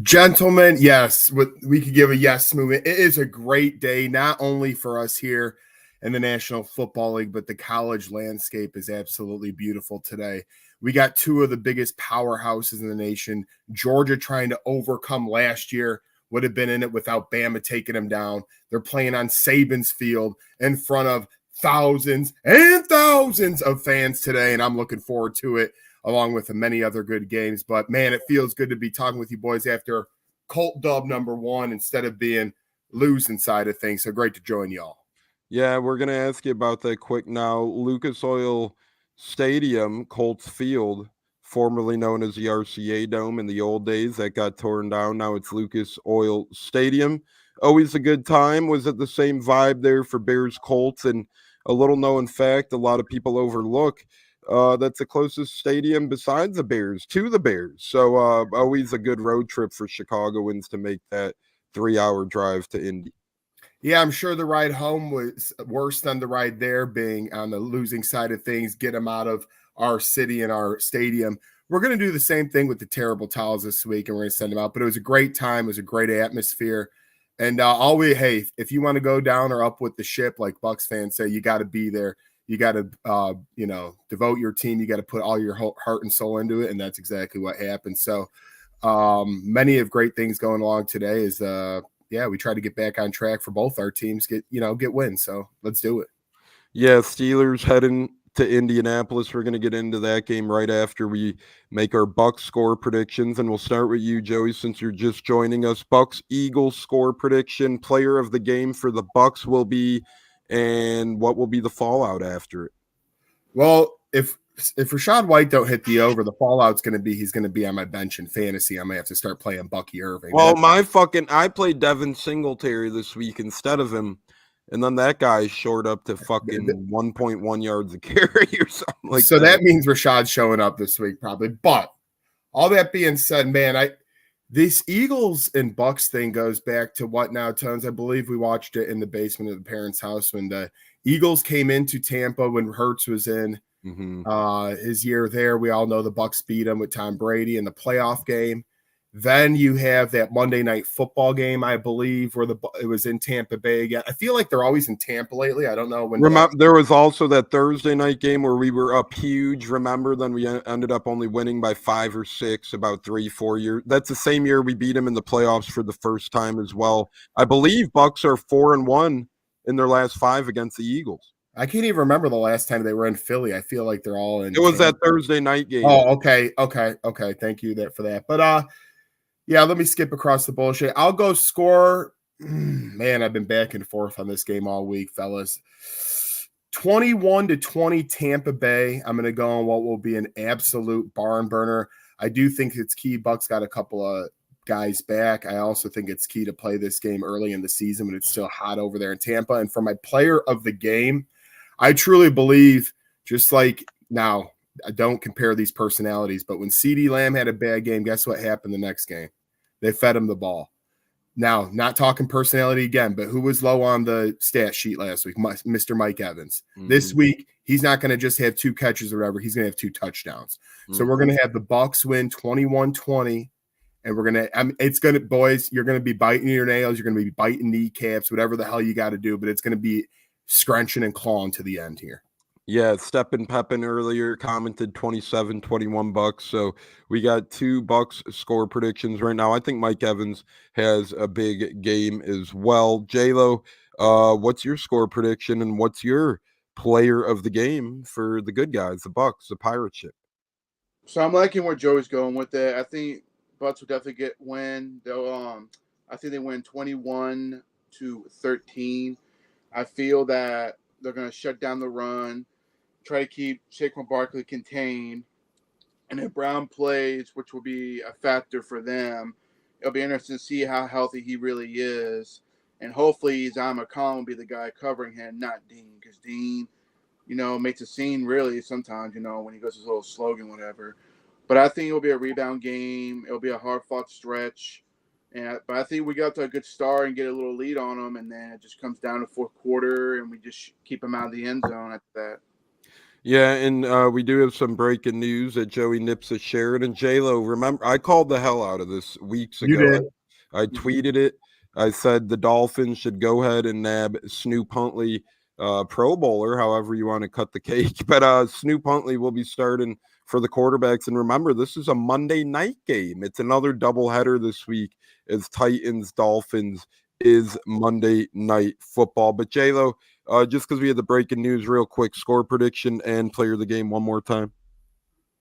Speaker 5: Gentlemen, yes, we could give a yes movement. It is a great day, not only for us here in the National Football League, but the college landscape is absolutely beautiful today. We got two of the biggest powerhouses in the nation. Georgia trying to overcome last year, would have been in it without Bama taking them down. They're playing on Saban's field in front of thousands and thousands of fans today, and I'm looking forward to it, along with many other good games. But, man, it feels good to be talking with you boys after Colt dub #1 instead of being losing side of things. So great to join y'all.
Speaker 1: Yeah, we're going to ask you about that quick now. Lucas Oil Stadium, Colts Field, formerly known as the RCA Dome in the old days, that got torn down. Now it's Lucas Oil Stadium. Always a good time. Was it the same vibe there for Bears Colts? And a little known fact a lot of people overlook, that's the closest stadium besides the Bears to the Bears. So always a good road trip for Chicagoans to make that 3-hour drive to Indy.
Speaker 5: Yeah, I'm sure the ride home was worse than the ride there, being on the losing side of things, get them out of our city and our stadium. We're going to do the same thing with the terrible towels this week, and we're going to send them out. But it was a great time. It was a great atmosphere. And hey, if you want to go down or up with the ship, like Bucs fans say, you got to be there. You got to, devote your team. You got to put all your heart and soul into it. And that's exactly what happened. So many of great things going along today is, we try to get back on track for both our teams, get wins. So let's do it.
Speaker 1: Yeah, Steelers heading to Indianapolis. We're going to get into that game right after we make our Bucs score predictions. And we'll start with you, Joey, since you're just joining us. Bucs Eagles score prediction, player of the game for the Bucs will be, and what will be the fallout after it?
Speaker 5: Well, if Rachaad White don't hit the over, the fallout's going to be he's going to be on my bench in fantasy. I may have to start playing Bucky Irving.
Speaker 1: Well, I played Devin Singletary this week instead of him, and then that guy short up to fucking 1.1 yards a carry or something like that.
Speaker 5: So that means Rashad's showing up this week probably. But all that being said, man, this Eagles and Bucs thing goes back to what now, Tones? I believe we watched it in the basement of the parents' house when the Eagles came into Tampa when Hurts was in his year there. We all know the Bucs beat him with Tom Brady in the playoff game. Then you have that Monday Night Football game, I believe, where it was in Tampa Bay again. I feel like they're always in Tampa lately. I don't know when.
Speaker 1: There was also that Thursday night game where we were up huge. Remember, then we ended up only winning by 5 or 6 about 3-4 years. That's the same year we beat them in the playoffs for the first time as well. I believe Bucs are 4-1 in their last 5 against the Eagles.
Speaker 5: I can't even remember the last time they were in Philly. I feel like they're all in.
Speaker 1: It was that Thursday night game.
Speaker 5: Oh, okay. Thank you for that. But yeah, let me skip across the bullshit. I'll go score. Man, I've been back and forth on this game all week, fellas. 21-20 Tampa Bay. I'm going to go on what will be an absolute barn burner. I do think it's key. Bucs got a couple of guys back. I also think it's key to play this game early in the season when it's still hot over there in Tampa. And for my player of the game, I truly believe, just like now, I don't compare these personalities, but when CeeDee Lamb had a bad game, guess what happened the next game? They fed him the ball. Now, not talking personality again, but who was low on the stat sheet last week? Mr. Mike Evans. This week, he's not going to just have 2 catches or whatever. He's going to have 2 touchdowns. So we're going to have the Bucs win 21-20, and we're going to it's going to, boys, you're going to be biting your nails. You're going to be biting kneecaps, whatever the hell you got to do, but it's going to be scrunching and clawing to the end here.
Speaker 1: Yeah, Steppen Peppin earlier commented 27-21 Bucs. So we got 2 Bucs score predictions right now. I think Mike Evans has a big game as well. J-Lo, what's your score prediction and what's your player of the game for the good guys, the Bucs, the pirate ship?
Speaker 4: So I'm liking where Joey's going with it. I think Bucs will definitely win. They'll I think they win 21-13. I feel that they're going to shut down the run, try to keep Saquon Barkley contained, and if Brown plays, which will be a factor for them, it'll be interesting to see how healthy he really is. And hopefully Zion McCollum will be the guy covering him, not Dean, because Dean, makes a scene really sometimes, when he goes his little slogan, whatever. But I think it'll be a rebound game. It'll be a hard-fought stretch. But I think we got to a good start and get a little lead on them, and then it just comes down to fourth quarter, and we just keep them out of the end zone after that.
Speaker 1: Yeah, and we do have some breaking news that Joey nips at Sheridan. J-Lo, remember, I called the hell out of this weeks
Speaker 5: You
Speaker 1: ago.
Speaker 5: did.
Speaker 1: I tweeted it. I said the Dolphins should go ahead and nab Snoop Huntley, Pro Bowler, however you want to cut the cake. But Snoop Huntley will be starting for the quarterbacks. And remember, this is a Monday night game. It's another doubleheader this week as Titans Dolphins is Monday night football. But J-Lo, just because we had the breaking news, real quick, score prediction and player of the game one more time.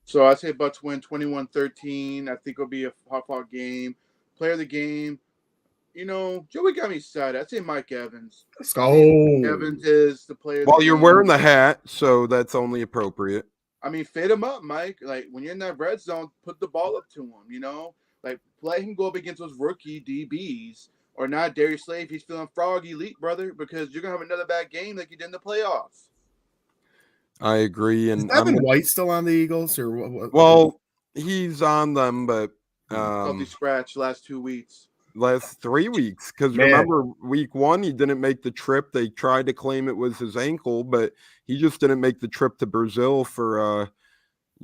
Speaker 4: So I say Bucs win 21-13. I think it'll be a hot game. Player of the game, Joey got me excited. I say Mike Evans.
Speaker 5: Let's go.
Speaker 4: Evans is the player of the
Speaker 1: Well,
Speaker 4: game.
Speaker 1: you're wearing the hat, so that's only appropriate.
Speaker 4: I mean, fit him up, Mike. Like, when you're in that red zone, put the ball up to him, Like, let him go up against those rookie DBs. Or not Darius Slay if he's feeling frog elite, brother, because you're going to have another bad game like you did in the playoffs.
Speaker 1: I agree. And
Speaker 5: Is Evan White still on the Eagles? Or what?
Speaker 1: Well, he's on them, but
Speaker 4: Healthy scratch last 2 weeks.
Speaker 1: Last 3 weeks, because remember, week 1 he didn't make the trip. They tried to claim it was his ankle, but he just didn't make the trip to Brazil for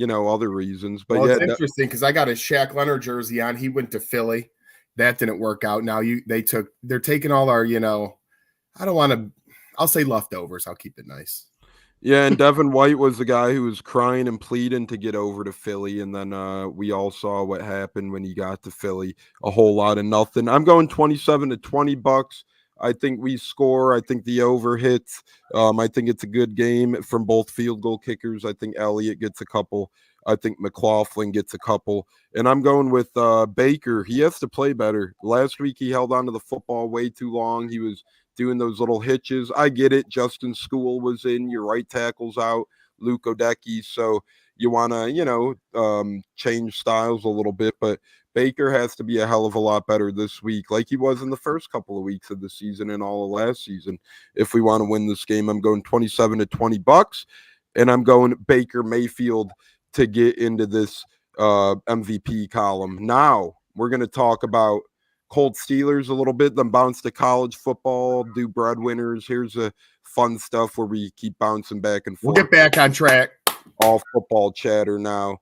Speaker 1: other reasons. But
Speaker 5: it's interesting because I got a Shaq Leonard jersey on. He went to Philly. That didn't work out. Now they're taking all our, I don't want to, I'll say leftovers. I'll keep it nice.
Speaker 1: Yeah, and Devin White was the guy who was crying and pleading to get over to Philly, and then we all saw what happened when he got to Philly. A whole lot of nothing. I'm going 27-20 Bucs. I think we score. I think the over hits. I think it's a good game from both field goal kickers. I think Elliott gets a couple. I think McLaughlin gets a couple. And I'm going with Baker. He has to play better. Last week he held on to the football way too long. He was doing those little hitches. I get it. Justin School was in. Your right tackle's out. Luke Odecki. So you want to, change styles a little bit. But Baker has to be a hell of a lot better this week, like he was in the first couple of weeks of the season and all of last season. If we want to win this game, I'm going 27-20 Bucs, and I'm going Baker Mayfield to get into this MVP column. Now we're going to talk about Colts Steelers a little bit, then bounce to college football, do breadwinners. Here's a fun stuff where we keep bouncing back and forth.
Speaker 5: We'll get back on track.
Speaker 1: All football chatter now.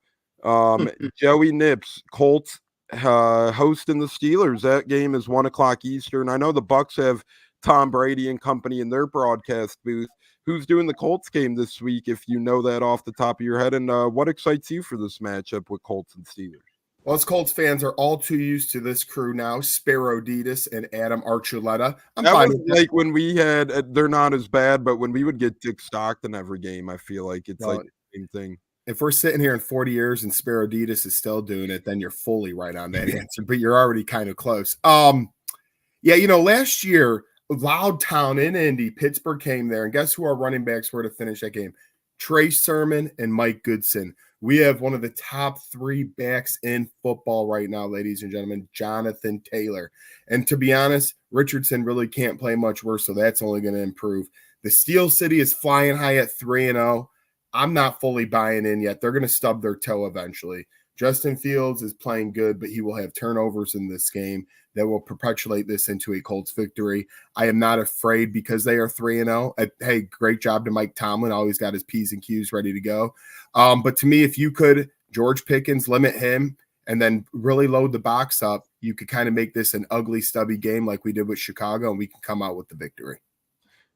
Speaker 1: Joey Nips, Colts hosting the Steelers. That game is 1:00 Eastern. I know the Bucs have Tom Brady and company in their broadcast booth. Who's doing the Colts game this week, if you know that off the top of your head? And what excites you for this matchup with Colts and Steelers?
Speaker 5: Well, us Colts fans are all too used to this crew now, Sparrow Ditas and Adam Archuleta.
Speaker 1: That was like when we had, they're not as bad, but when we would get Dick Stockton every game, I feel like it's like the same thing.
Speaker 5: If we're sitting here in 40 years and Sparrow Ditas is still doing it, then you're fully right on that answer, but you're already kind of close. Last year, Loud Town in Indy, Pittsburgh came there, and guess who our running backs were to finish that game? Trey Sermon and Mike Goodson. We have one of the top 3 backs in football right now, ladies and gentlemen, Jonathan Taylor. And to be honest, Richardson really can't play much worse, so that's only going to improve. The Steel City is flying high at 3-0. I'm not fully buying in yet. They're going to stub their toe eventually. Justin Fields is playing good, but he will have turnovers in this game that will perpetuate this into a Colts victory. I am not afraid because they are 3-0. Hey, great job to Mike Tomlin. Always got his P's and Q's ready to go. But to me, if you could, George Pickens, limit him and then really load the box up, you could kind of make this an ugly, stubby game like we did with Chicago, and we can come out with the victory.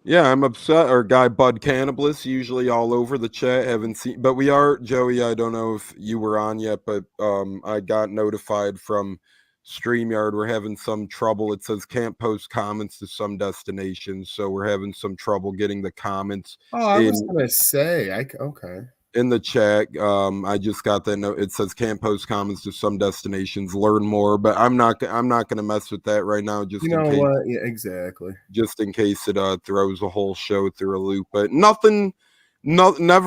Speaker 1: Yeah, I'm upset. Our guy Bud Cannibalist, usually all over the chat, haven't seen, but we are, Joey, I don't know if you were on yet, but I got notified from StreamYard. We're having some trouble. It says can't post comments to some destinations, so we're having some trouble getting the comments.
Speaker 5: Oh, I was going to say, okay.
Speaker 1: In the chat, I just got that note. It says can't post comments to some destinations. Learn more, but I'm not going to mess with that right now. Just in case,
Speaker 5: what? Yeah, exactly.
Speaker 1: Just in case it throws the whole show through a loop. But never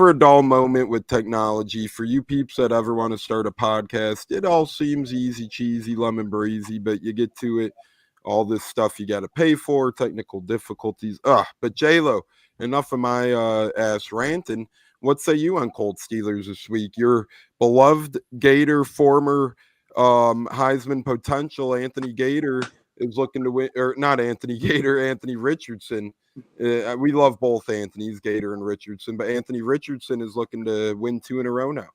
Speaker 1: a dull moment with technology. For you peeps that ever want to start a podcast, it all seems easy, cheesy, lemon breezy, but you get to it, all this stuff you got to pay for, technical difficulties. But J-Lo, enough of my ass ranting. What say you on Colts Steelers this week? Your beloved Gator, former Heisman potential Anthony Gator is looking to win, or not Anthony Gator, Anthony Richardson. We love both Anthony's, Gator and Richardson, but Anthony Richardson is looking to win 2 in a row now.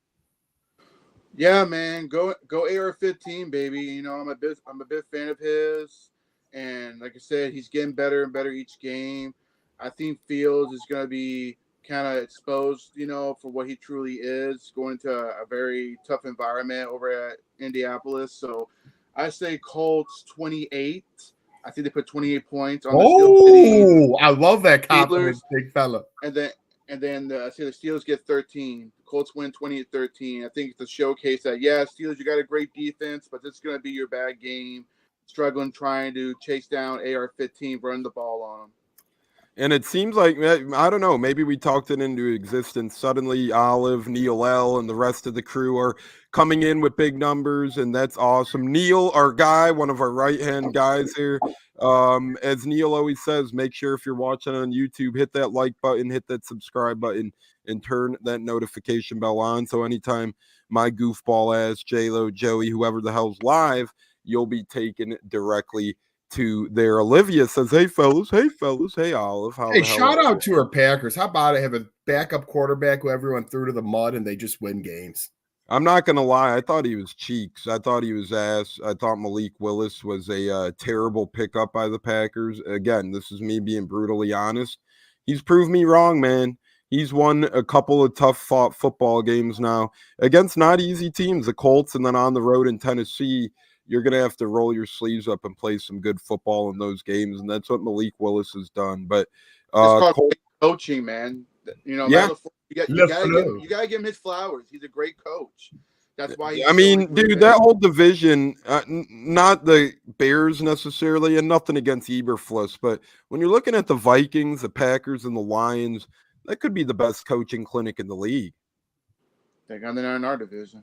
Speaker 4: Yeah, man, go AR-15, baby. You know, I'm a big fan of his, and like I said, he's getting better and better each game. I think Fields is going to be kind of exposed, you know, for what he truly is, going into a very tough environment over at Indianapolis. So I say Colts 28. I think they put 28 points on the Steel City.
Speaker 5: I love that confidence, big fella.
Speaker 4: And then I say the Steelers get 13. The Colts win 20-13. I think it's a showcase that, yeah, Steelers, you got a great defense, but this is going to be your bad game. Struggling trying to chase down AR-15, run the ball on them.
Speaker 1: And it seems like, I don't know, maybe we talked it into existence. Suddenly Olive, Neil L., and the rest of the crew are coming in with big numbers, and that's awesome. Neil, our guy, one of our right-hand guys here, as Neil always says, make sure if you're watching on YouTube, hit that like button, hit that subscribe button, and turn that notification bell on. So anytime my goofball ass, J-Lo, Joey, whoever the hell's live, you'll be taken directly to there. Olivia says, hey fellas, hey Olive.
Speaker 5: Hey, shout out to our Packers. How about it? Have a backup quarterback who everyone threw to the mud and they just win games.
Speaker 1: I'm not gonna lie, I thought he was cheeks. I thought he was ass. I thought Malik Willis was a terrible pickup by the Packers. Again, this is me being brutally honest. He's proved me wrong, man. He's won a couple of tough fought football games now against not easy teams, the Colts, and then on the road in Tennessee. You're going to have to roll your sleeves up and play some good football in those games, and that's what Malik Willis has done. But
Speaker 4: it's called coaching, man. You know,
Speaker 1: yeah.
Speaker 4: You got to give him his flowers. He's a great coach. That's why.
Speaker 1: I mean, dude, that whole division, not the Bears necessarily, and nothing against Eberflus, but when you're looking at the Vikings, the Packers, and the Lions, that could be the best coaching clinic in the league.
Speaker 4: They're not in our division.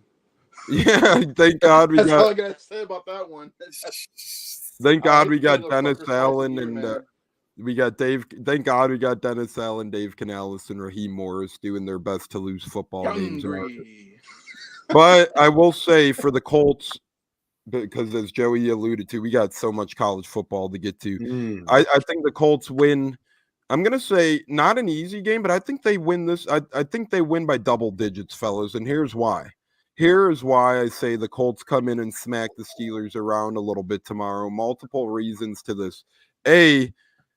Speaker 1: Yeah, thank God we
Speaker 4: That's
Speaker 1: got.
Speaker 4: all I gotta say about that one.
Speaker 1: Thank God we got Dennis Allen and we got Dave. Thank God we got Dennis Allen, Dave Canales, and Raheem Morris doing their best to lose football games. But I will say for the Colts, because as Joey alluded to, we got so much college football to get to. I think the Colts win. I'm going to say not an easy game, but I think they win this. I think they win by double digits, fellas, and here's why. Here is why I say the Colts come in and smack the Steelers around a little bit tomorrow. Multiple reasons to this. A,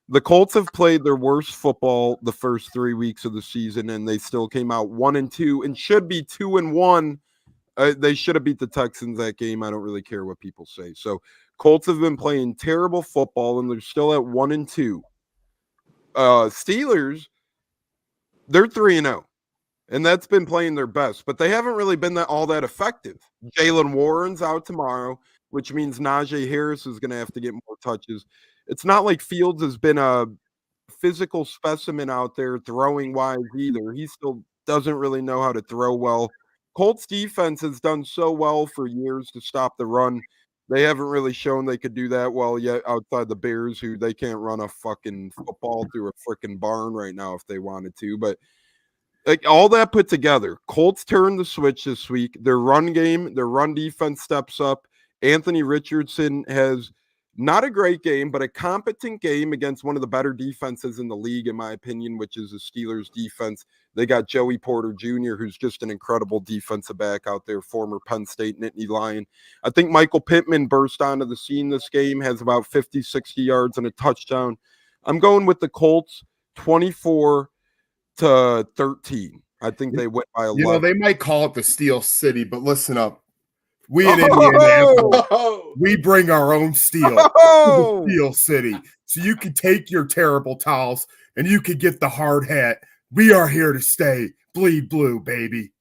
Speaker 1: the Colts have played their worst football the first 3 weeks of the season, and they still came out 1-2 and should be 2-1. They should have beat the Texans that game. I don't really care what people say. So Colts have been playing terrible football, and they're still at 1-2. Steelers, they're 3-0. And that's been playing their best, but they haven't really been all that effective. Jalen Warren's out tomorrow, which means Najee Harris is going to have to get more touches. It's not like Fields has been a physical specimen out there throwing wise either. He still doesn't really know how to throw well. Colts defense has done so well for years to stop the run. They haven't really shown they could do that well yet outside the Bears, who they can't run a fucking football through a freaking barn right now if they wanted to, but like all that put together, Colts turn the switch this week. Their run game, their run defense steps up. Anthony Richardson has not a great game, but a competent game against one of the better defenses in the league, in my opinion, which is the Steelers defense. They got Joey Porter Jr., who's just an incredible defensive back out there, former Penn State Nittany Lion. I think Michael Pittman burst onto the scene this game, has about 50, 60 yards and a touchdown. I'm going with the Colts 24-13. I think they went by 11.
Speaker 5: You know, they might call it the Steel City, but listen up. We in Indianapolis, we bring our own steel to the Steel City. So you can take your terrible towels and you can get the hard hat. We are here to stay. Bleed blue, baby.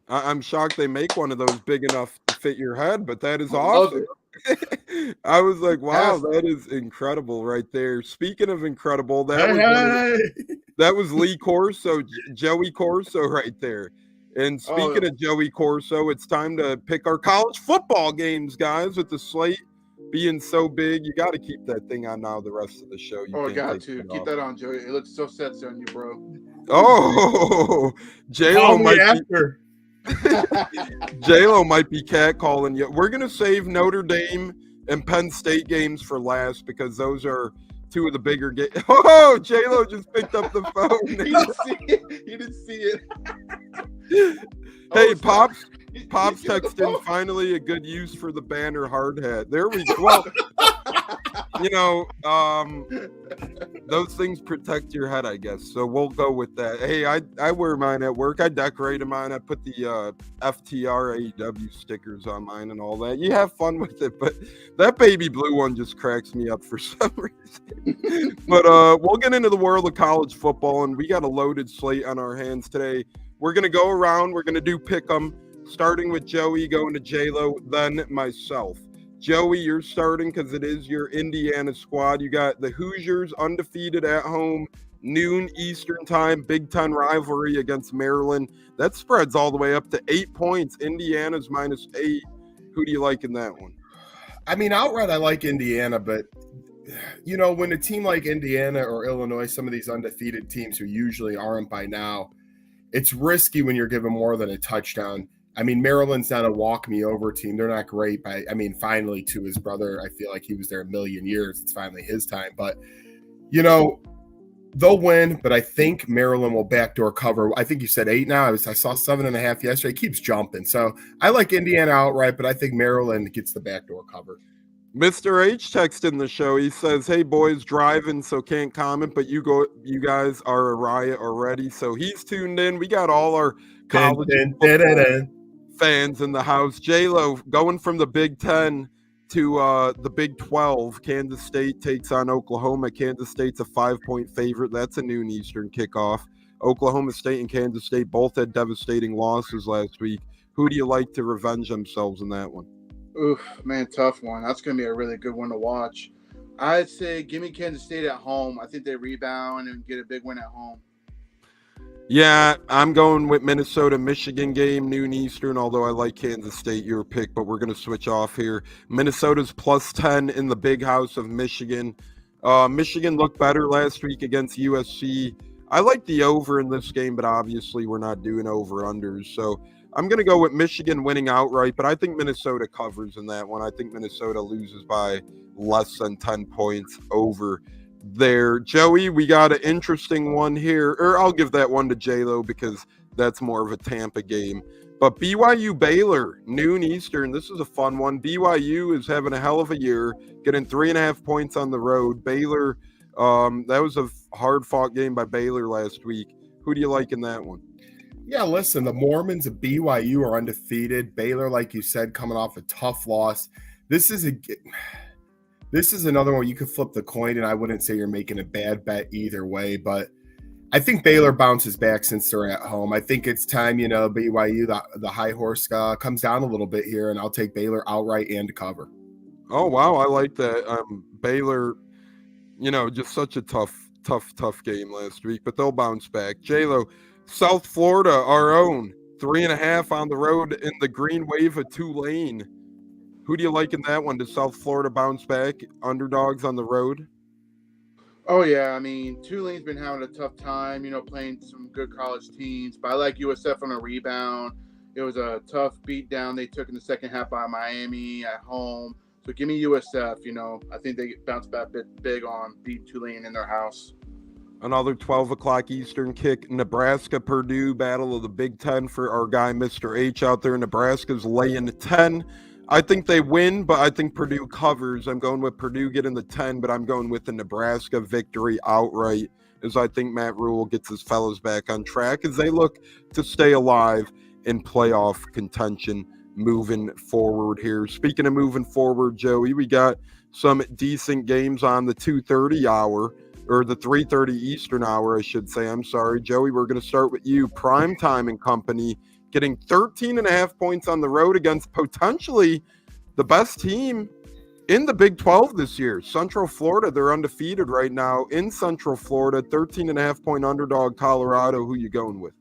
Speaker 1: I'm shocked they make one of those big enough to fit your head, but that is awesome. I was like, wow, that is incredible right there. Speaking of incredible, that was Lee Corso, Joey Corso right there. And speaking of Joey Corso, it's time to pick our college football games, guys, with the slate being so big. You got to keep that thing on now the rest of the show.
Speaker 4: I got to. Keep that on, Joey. It looks so sexy on you, bro.
Speaker 1: Oh, J-Lo might be catcalling you. We're going to save Notre Dame and Penn State games for last because those are two of the bigger games. Oh, J-Lo just picked up the phone.
Speaker 4: He didn't see it. He didn't see it.
Speaker 1: Hey,
Speaker 4: Oh,
Speaker 1: Pops
Speaker 4: he's
Speaker 1: texted
Speaker 4: the
Speaker 1: in
Speaker 4: phone.
Speaker 1: finally a good use for the banner hard hat. There we go. Well, you know, those things protect your head, I guess. So we'll go with that. Hey, I wear mine at work. I decorated mine. I put the FTR AEW stickers on mine and all that. You have fun with it, but that baby blue one just cracks me up for some reason. But we'll get into the world of college football, and we got a loaded slate on our hands today. We're going to go around. We're going to do pick 'em, starting with Joey, going to J-Lo, then myself. Joey, you're starting because it is your Indiana squad. You got the Hoosiers undefeated at home, noon Eastern time, Big Ten rivalry against Maryland. That spreads all the way up to 8 points. Indiana's -8. Who do you like in that one?
Speaker 5: I mean, outright, I like Indiana, but you know, when a team like Indiana or Illinois, some of these undefeated teams who usually aren't by now, it's risky when you're given more than a touchdown. I mean, Maryland's not a walk-me-over team. They're not great. Finally, to his brother, I feel like he was there a million years. It's finally his time. But, you know, they'll win, but I think Maryland will backdoor cover. I think you said 8 now. I saw 7.5 yesterday. It keeps jumping. So I like Indiana outright, but I think Maryland gets the backdoor cover.
Speaker 1: Mr. H texted in the show. He says, "Hey boys, driving, so can't comment, but you guys are a riot already." So he's tuned in. We got all our college football fans in the house. J-Lo going from the Big Ten to the Big 12. Kansas State takes on Oklahoma. Kansas State's a 5-point favorite. That's a noon Eastern kickoff. Oklahoma State and Kansas State both had devastating losses last week. Who do you like to revenge themselves in that one?
Speaker 4: Oof, man, tough one. That's going to be a really good one to watch. I'd say give me Kansas State at home. I think they rebound and get a big win at home.
Speaker 1: Yeah, I'm going with Minnesota-Michigan game, noon Eastern, although I like Kansas State, your pick, but we're going to switch off here. Minnesota's +10 in the big house of Michigan. Michigan looked better last week against USC. I like the over in this game, but obviously we're not doing over-unders, so I'm going to go with Michigan winning outright, but I think Minnesota covers in that one. I think Minnesota loses by less than 10 points over there. Joey, we got an interesting one here, or I'll give that one to J-Lo because that's more of a Tampa game. But BYU Baylor, noon Eastern, this is a fun one. BYU is having a hell of a year, getting 3.5 points on the road. Baylor, that was a hard-fought game by Baylor last week. Who do you like in that one?
Speaker 5: Yeah, listen, the Mormons of BYU are undefeated. Baylor, like you said, coming off a tough loss. This is another one you could flip the coin, and I wouldn't say you're making a bad bet either way, but I think Baylor bounces back since they're at home. I think it's time, BYU, the high horse comes down a little bit here, and I'll take Baylor outright and to cover.
Speaker 1: Oh, wow, I like that. Baylor, just such a tough game last week, but they'll bounce back. J-Lo, South Florida, our own, 3.5 on the road in the green wave of Tulane. Who do you like in that one? Does South Florida bounce back? Underdogs on the road?
Speaker 4: Oh, yeah. I mean, Tulane's been having a tough time, playing some good college teams. But I like USF on a rebound. It was a tough beatdown they took in the second half by Miami at home. So give me USF, I think they bounce back big on beating Tulane in their house.
Speaker 1: Another 12 o'clock Eastern kick, Nebraska-Purdue, battle of the Big Ten for our guy, Mr. H, out there. Nebraska's laying 10. I think they win, but I think Purdue covers. I'm going with Purdue getting the 10, but I'm going with the Nebraska victory outright, as I think Matt Rule gets his fellows back on track as they look to stay alive in playoff contention moving forward here. Speaking of moving forward, Joey, we got some decent games on the 2:30 hour. Or the 3:30 Eastern hour, I should say. I'm sorry, Joey. We're going to start with you. Primetime and company getting 13.5 points on the road against potentially the best team in the Big 12 this year. Central Florida, they're undefeated right now in Central Florida. 13.5 point underdog Colorado. Who you going with?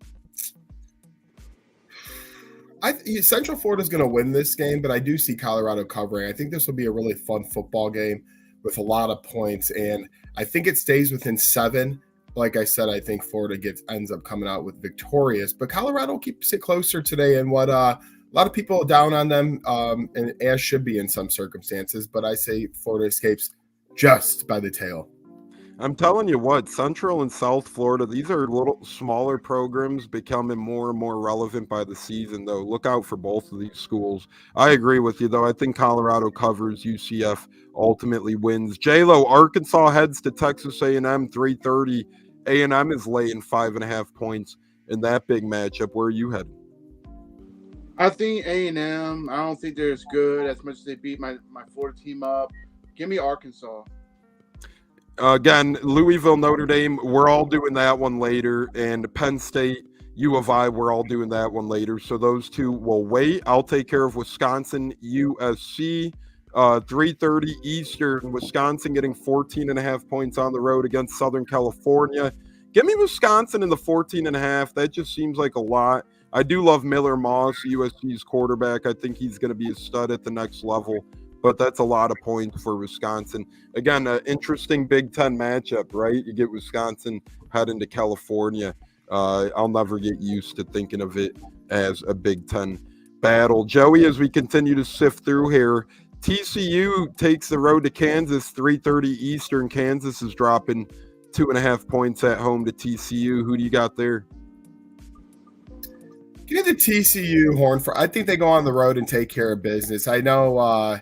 Speaker 5: Central Florida's going to win this game, but I do see Colorado covering. I think this will be a really fun football game with a lot of points, and I think it stays within 7. Like I said, I think Florida ends up coming out with victorious, but Colorado keeps it closer today in what A lot of people are down on them, and as should be in some circumstances, but I say Florida escapes just by the tail.
Speaker 1: I'm telling you what, Central and South Florida, these are little smaller programs becoming more and more relevant by the season, though. Look out for both of these schools. I agree with you, though. I think Colorado covers, UCF ultimately wins. J-Lo, Arkansas heads to Texas A&M, 3:30. A&M is laying 5.5 points in that big matchup. Where are you headed?
Speaker 4: I think A&M, I don't think they're as good as much as they beat my Florida team up. Give me Arkansas.
Speaker 1: Again, Louisville, Notre Dame, we're all doing that one later. And Penn State, U of I, we're all doing that one later. So those two will wait. I'll take care of Wisconsin, USC, 3:30 Eastern. Wisconsin getting 14.5 points on the road against Southern California. Give me Wisconsin in the 14.5. That just seems like a lot. I do love Miller Moss, USC's quarterback. I think he's going to be a stud at the next level. But that's a lot of points for Wisconsin. Again, an interesting Big Ten matchup, right? You get Wisconsin heading to California. I'll never get used to thinking of it as a Big Ten battle. Joey, as we continue to sift through here, TCU takes the road to Kansas, 3:30 Eastern. Kansas is dropping 2.5 points at home to TCU. Who do you got there?
Speaker 5: Give me the TCU Horn for. I think they go on the road and take care of business. I know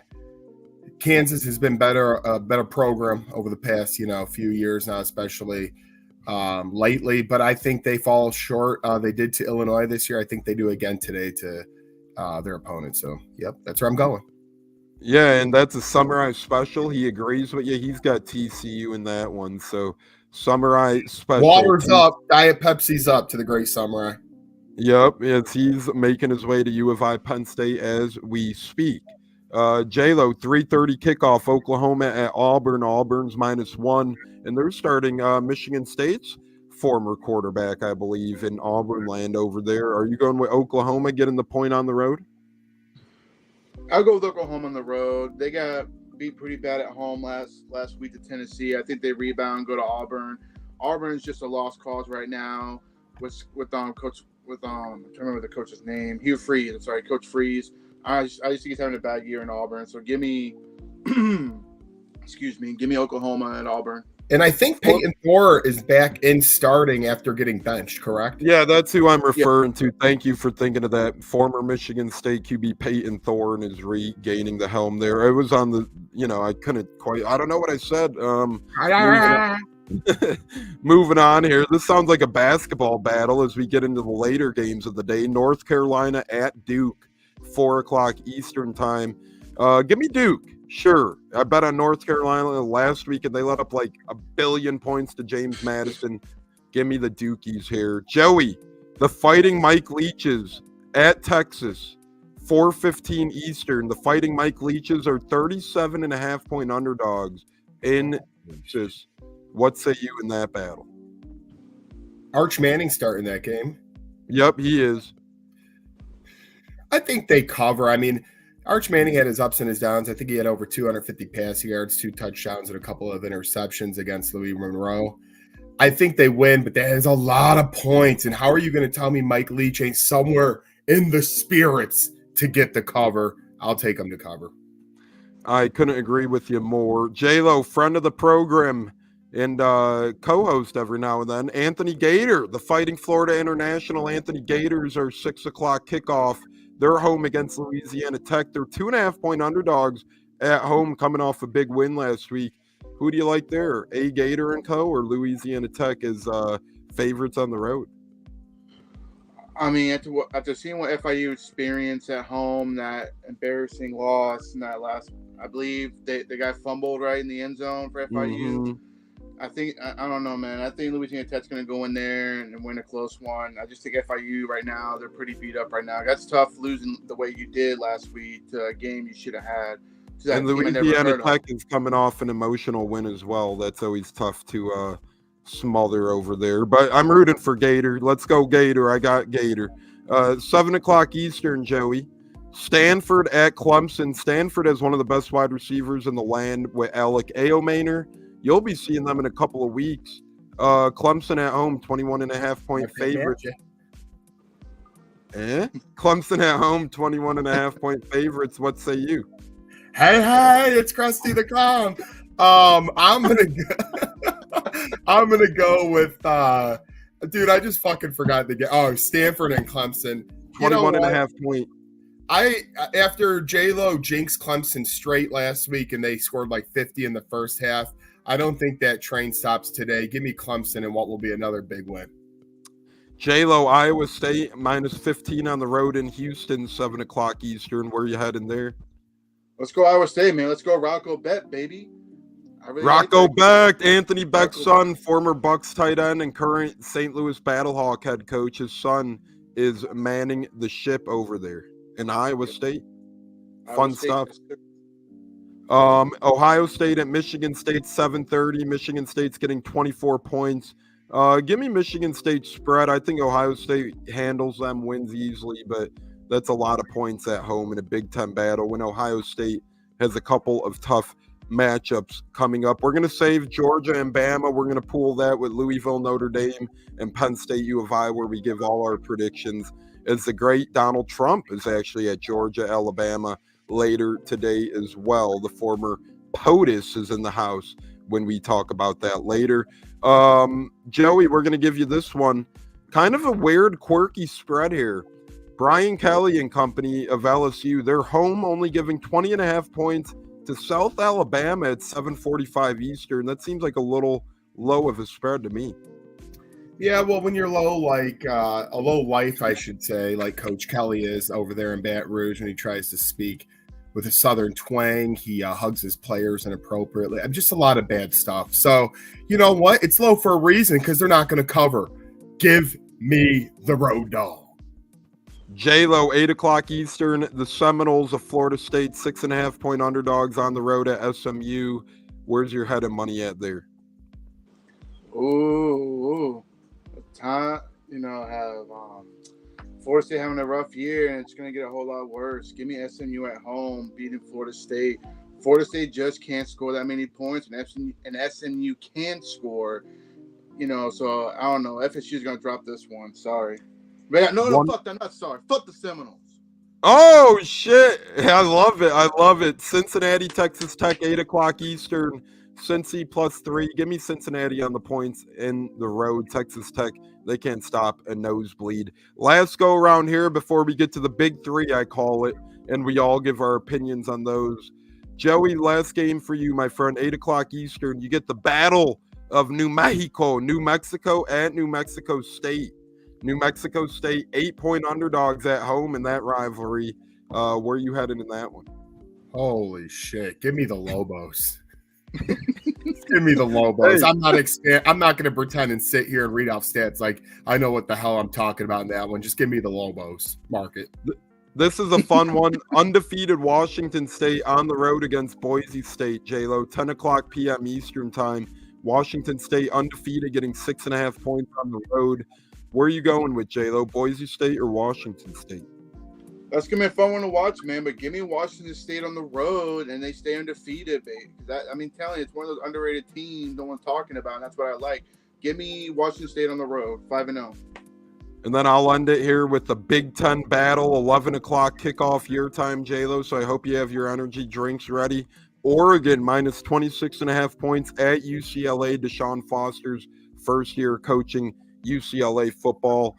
Speaker 5: Kansas has been a better program over the past, few years now, especially lately. But I think they fall short. They did to Illinois this year. I think they do again today to their opponent. So, yep, that's where I'm going.
Speaker 1: Yeah, and that's a Samurai special. He agrees with you. He's got TCU in that one. So, Samurai special.
Speaker 5: Water's up. Diet Pepsi's up to the great Samurai.
Speaker 1: Yep, he's making his way to U of I Penn State as we speak. J-Lo, 3:30 kickoff, Oklahoma at Auburn. Auburn's -1, and they're starting Michigan State's former quarterback, I believe, in Auburn land over there. Are you going with Oklahoma getting the point on the road?
Speaker 4: I'll go with Oklahoma on the road. They got beat pretty bad at home last week to Tennessee. I think they rebound, go to Auburn. Auburn is just a lost cause right now with Coach I'm trying to remember the coach's name. Hugh Freeze. I'm sorry, Coach Freeze. I just think he's having a bad year in Auburn. So give me give me Oklahoma and Auburn.
Speaker 5: And I think Peyton Thorne is back in starting after getting benched, correct?
Speaker 1: Yeah, that's who I'm referring to. Thank you for thinking of that. Former Michigan State QB Peyton Thorne is regaining the helm there. It was on the, I couldn't quite, I don't know what I said. Moving on here. This sounds like a basketball battle as we get into the later games of the day. North Carolina at Duke, 4:00 Eastern time. Give me Duke. Sure. I bet on North Carolina last week and they let up like 1 billion points to James Madison. Give me the Dukies here. Joey, the Fighting Mike Leaches at Texas, 4:15 Eastern. The Fighting Mike Leaches are 37.5 point underdogs in Texas. What say you in that battle?
Speaker 5: Arch Manning starting that game.
Speaker 1: Yep, he is.
Speaker 5: I think they cover. I mean, Arch Manning had his ups and his downs. I think he had over 250 passing yards, 2 touchdowns, and a couple of interceptions against Louis Monroe. I think they win, but that is a lot of points. And how are you going to tell me Mike Leach ain't somewhere in the spirits to get the cover? I'll take him to cover.
Speaker 1: I couldn't agree with you more. J-Lo, friend of the program and co-host every now and then. Anthony Gator, the Fighting Florida International. Anthony Gators are 6:00 kickoff. They're home against Louisiana Tech. They're 2.5 point underdogs at home, coming off a big win last week. Who do you like there? A Gator and Co. or Louisiana Tech as favorites on the road?
Speaker 4: I mean, after seeing what FIU experienced at home, that embarrassing loss in that last, I believe the guy fumbled right in the end zone for FIU.
Speaker 1: Mm-hmm.
Speaker 4: I don't know, man. I think Louisiana Tech's going to go in there and win a close one. I just think FIU right now, they're pretty beat up right now. That's tough losing the way you did last week to a game you should have had.
Speaker 1: And Louisiana Tech is coming off an emotional win as well. That's always tough to smother over there. But I'm rooting for Gator. Let's go Gator. I got Gator. 7:00 Eastern, Joey. Stanford at Clemson. Stanford has one of the best wide receivers in the land with Alec Ayomaner. You'll be seeing them in a couple of weeks. Clemson at home, 21.5 point favorite. Clemson at home, 21.5-point favorites. What say you?
Speaker 5: Hey, it's Krusty the Clown. I'm gonna go with dude, I just fucking forgot the game. Oh, Stanford and Clemson.
Speaker 1: 21.5-point.
Speaker 5: After J-Lo jinxed Clemson straight last week and they scored like 50 in the first half, I don't think that train stops today. Give me Clemson and what will be another big win.
Speaker 1: J-Lo, Iowa State, -15 on the road in Houston, 7 o'clock Eastern. Where you heading there?
Speaker 4: Let's go Iowa State, man. Let's go Rocco Bet, baby.
Speaker 1: Rocco Beck, Anthony Beck's son, former Bucs tight end and current St. Louis Battlehawk head coach. His son is manning the ship over there in Iowa State. Fun stuff. Ohio State at Michigan State, 7:30. Michigan State's getting 24 points. Give me Michigan State spread. I think Ohio State handles them, wins easily, but that's a lot of points at home in a Big Ten battle when Ohio State has a couple of tough matchups coming up. We're going to save Georgia and Bama. We're going to pool that with Louisville, Notre Dame, and Penn State U of I, where we give all our predictions. As the great Donald Trump is actually at Georgia, Alabama later today as well. The former POTUS is in the house when we talk about that later. Joey, we're going to give you this one. Kind of a weird, quirky spread here. Brian Kelly and company of LSU, they're home only giving 20.5 points to South Alabama at 7:45 Eastern. That seems like a little low of a spread to me.
Speaker 5: Yeah, well, when you're low, like a low life, I should say, like Coach Kelly is over there in Baton Rouge when he tries to speak with a Southern twang, he hugs his players inappropriately. Just a lot of bad stuff. So, you know what? It's low for a reason because they're not going to cover. Give me the road dog.
Speaker 1: J-Lo, 8 o'clock Eastern. The Seminoles of Florida State, 6.5-point underdogs on the road at SMU. Where's your head of money at there?
Speaker 4: Ooh. Time, have Florida State having a rough year, and it's going to get a whole lot worse. Give me SMU at home, beating Florida State. Florida State just can't score that many points, and SMU can score. So I don't know. FSU is going to drop this one. Sorry. But no, fuck that. I'm not sorry. Fuck the Seminoles.
Speaker 1: Oh, shit. I love it. Cincinnati, Texas Tech, 8 o'clock Eastern. Cincy +3. Give me Cincinnati on the points in the road. Texas Tech, they can't stop a nosebleed. Last go around here before we get to the big three, I call it, and we all give our opinions on those. Joey, last game for you, my friend, 8 o'clock Eastern. You get the Battle of New Mexico at New Mexico State. New Mexico State, 8-point underdogs at home in that rivalry. Where are you headed in that one?
Speaker 5: Holy shit. Give me the Lobos. Give me the Lobos. Hey. I'm not going to pretend and sit here and read off stats like I know what the hell I'm talking about in that one. Just give me the Lobos. Mark it.
Speaker 1: This is a fun one. Undefeated Washington State on the road against Boise State, J-Lo, 10 o'clock p.m. Eastern time. Washington State undefeated, getting 6.5 points on the road. Where are you going with, J-Lo, Boise State or Washington State?
Speaker 4: That's going to be a fun one to watch, man. But give me Washington State on the road, and they stay undefeated, babe. Telling you, it's one of those underrated teams no one's talking about, and that's what I like. Give me Washington State on the road, 5-0.
Speaker 1: And then I'll end it here with the Big Ten battle, 11 o'clock kickoff your time, J-Lo. So I hope you have your energy drinks ready. Oregon minus 26.5 points at UCLA. Deshaun Foster's first year coaching UCLA football.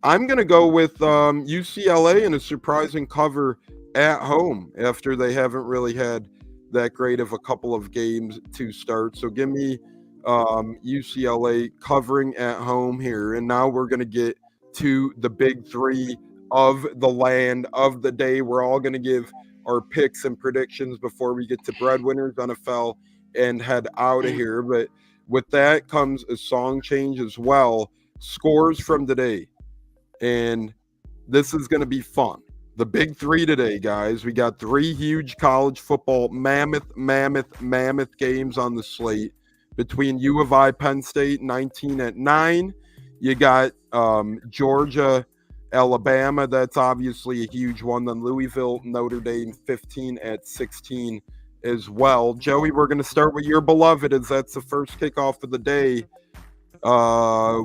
Speaker 1: I'm going to go with UCLA in a surprising cover at home after they haven't really had that great of a couple of games to start. So give me UCLA covering at home here. And now we're going to get to the big three of the land of the day. We're all going to give our picks and predictions before we get to breadwinners, NFL, and head out of here. But with that comes a song change as well. Scores from today. And this is going to be fun. The big three today, guys. We got 3 huge college football mammoth games on the slate between U of I, Penn State, 19 at 9. You got Georgia, Alabama. That's obviously a huge one. Then Louisville, Notre Dame, 15 at 16 as well. Joey, we're going to start with your beloved as that's the first kickoff of the day.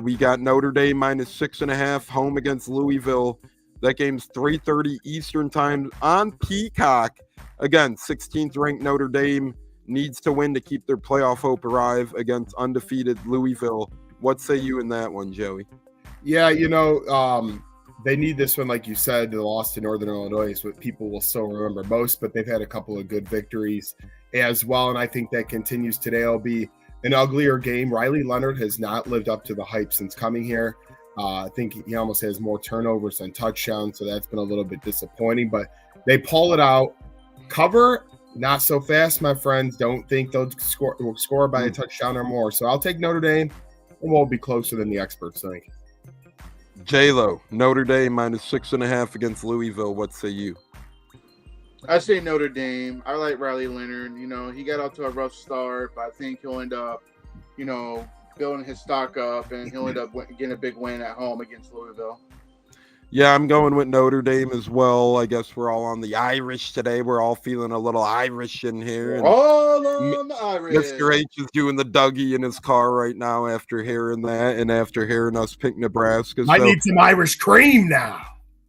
Speaker 1: We got Notre Dame minus 6.5 home against Louisville. That game's 3:30 Eastern time on Peacock. Again, 16th ranked Notre Dame needs to win to keep their playoff hope alive against undefeated Louisville. What say you in that one, Joey?
Speaker 5: Yeah, they need this one, like you said. The loss to Northern Illinois is what people will still remember most, but they've had a couple of good victories as well, and I think that continues today. It'll be an uglier game. Riley Leonard has not lived up to the hype since coming here. I think he almost has more turnovers than touchdowns, so that's been a little bit disappointing, but they pull it out. Cover, not so fast, my friends. Don't think they'll score by a touchdown or more. So I'll take Notre Dame, and we'll be closer than the experts think.
Speaker 1: J-Lo, Notre Dame -6.5 against Louisville. What say you?
Speaker 4: I say Notre Dame. I like Riley Leonard. He got off to a rough start, but I think he'll end up, building his stock up, and he'll end up getting a big win at home against Louisville.
Speaker 1: Yeah, I'm going with Notre Dame as well. I guess we're all on the Irish today. We're all feeling a little Irish in here. And
Speaker 4: all on the Irish.
Speaker 1: Mr. H is doing the Dougie in his car right now after hearing that and after hearing us pick Nebraska.
Speaker 5: I need some Irish cream now.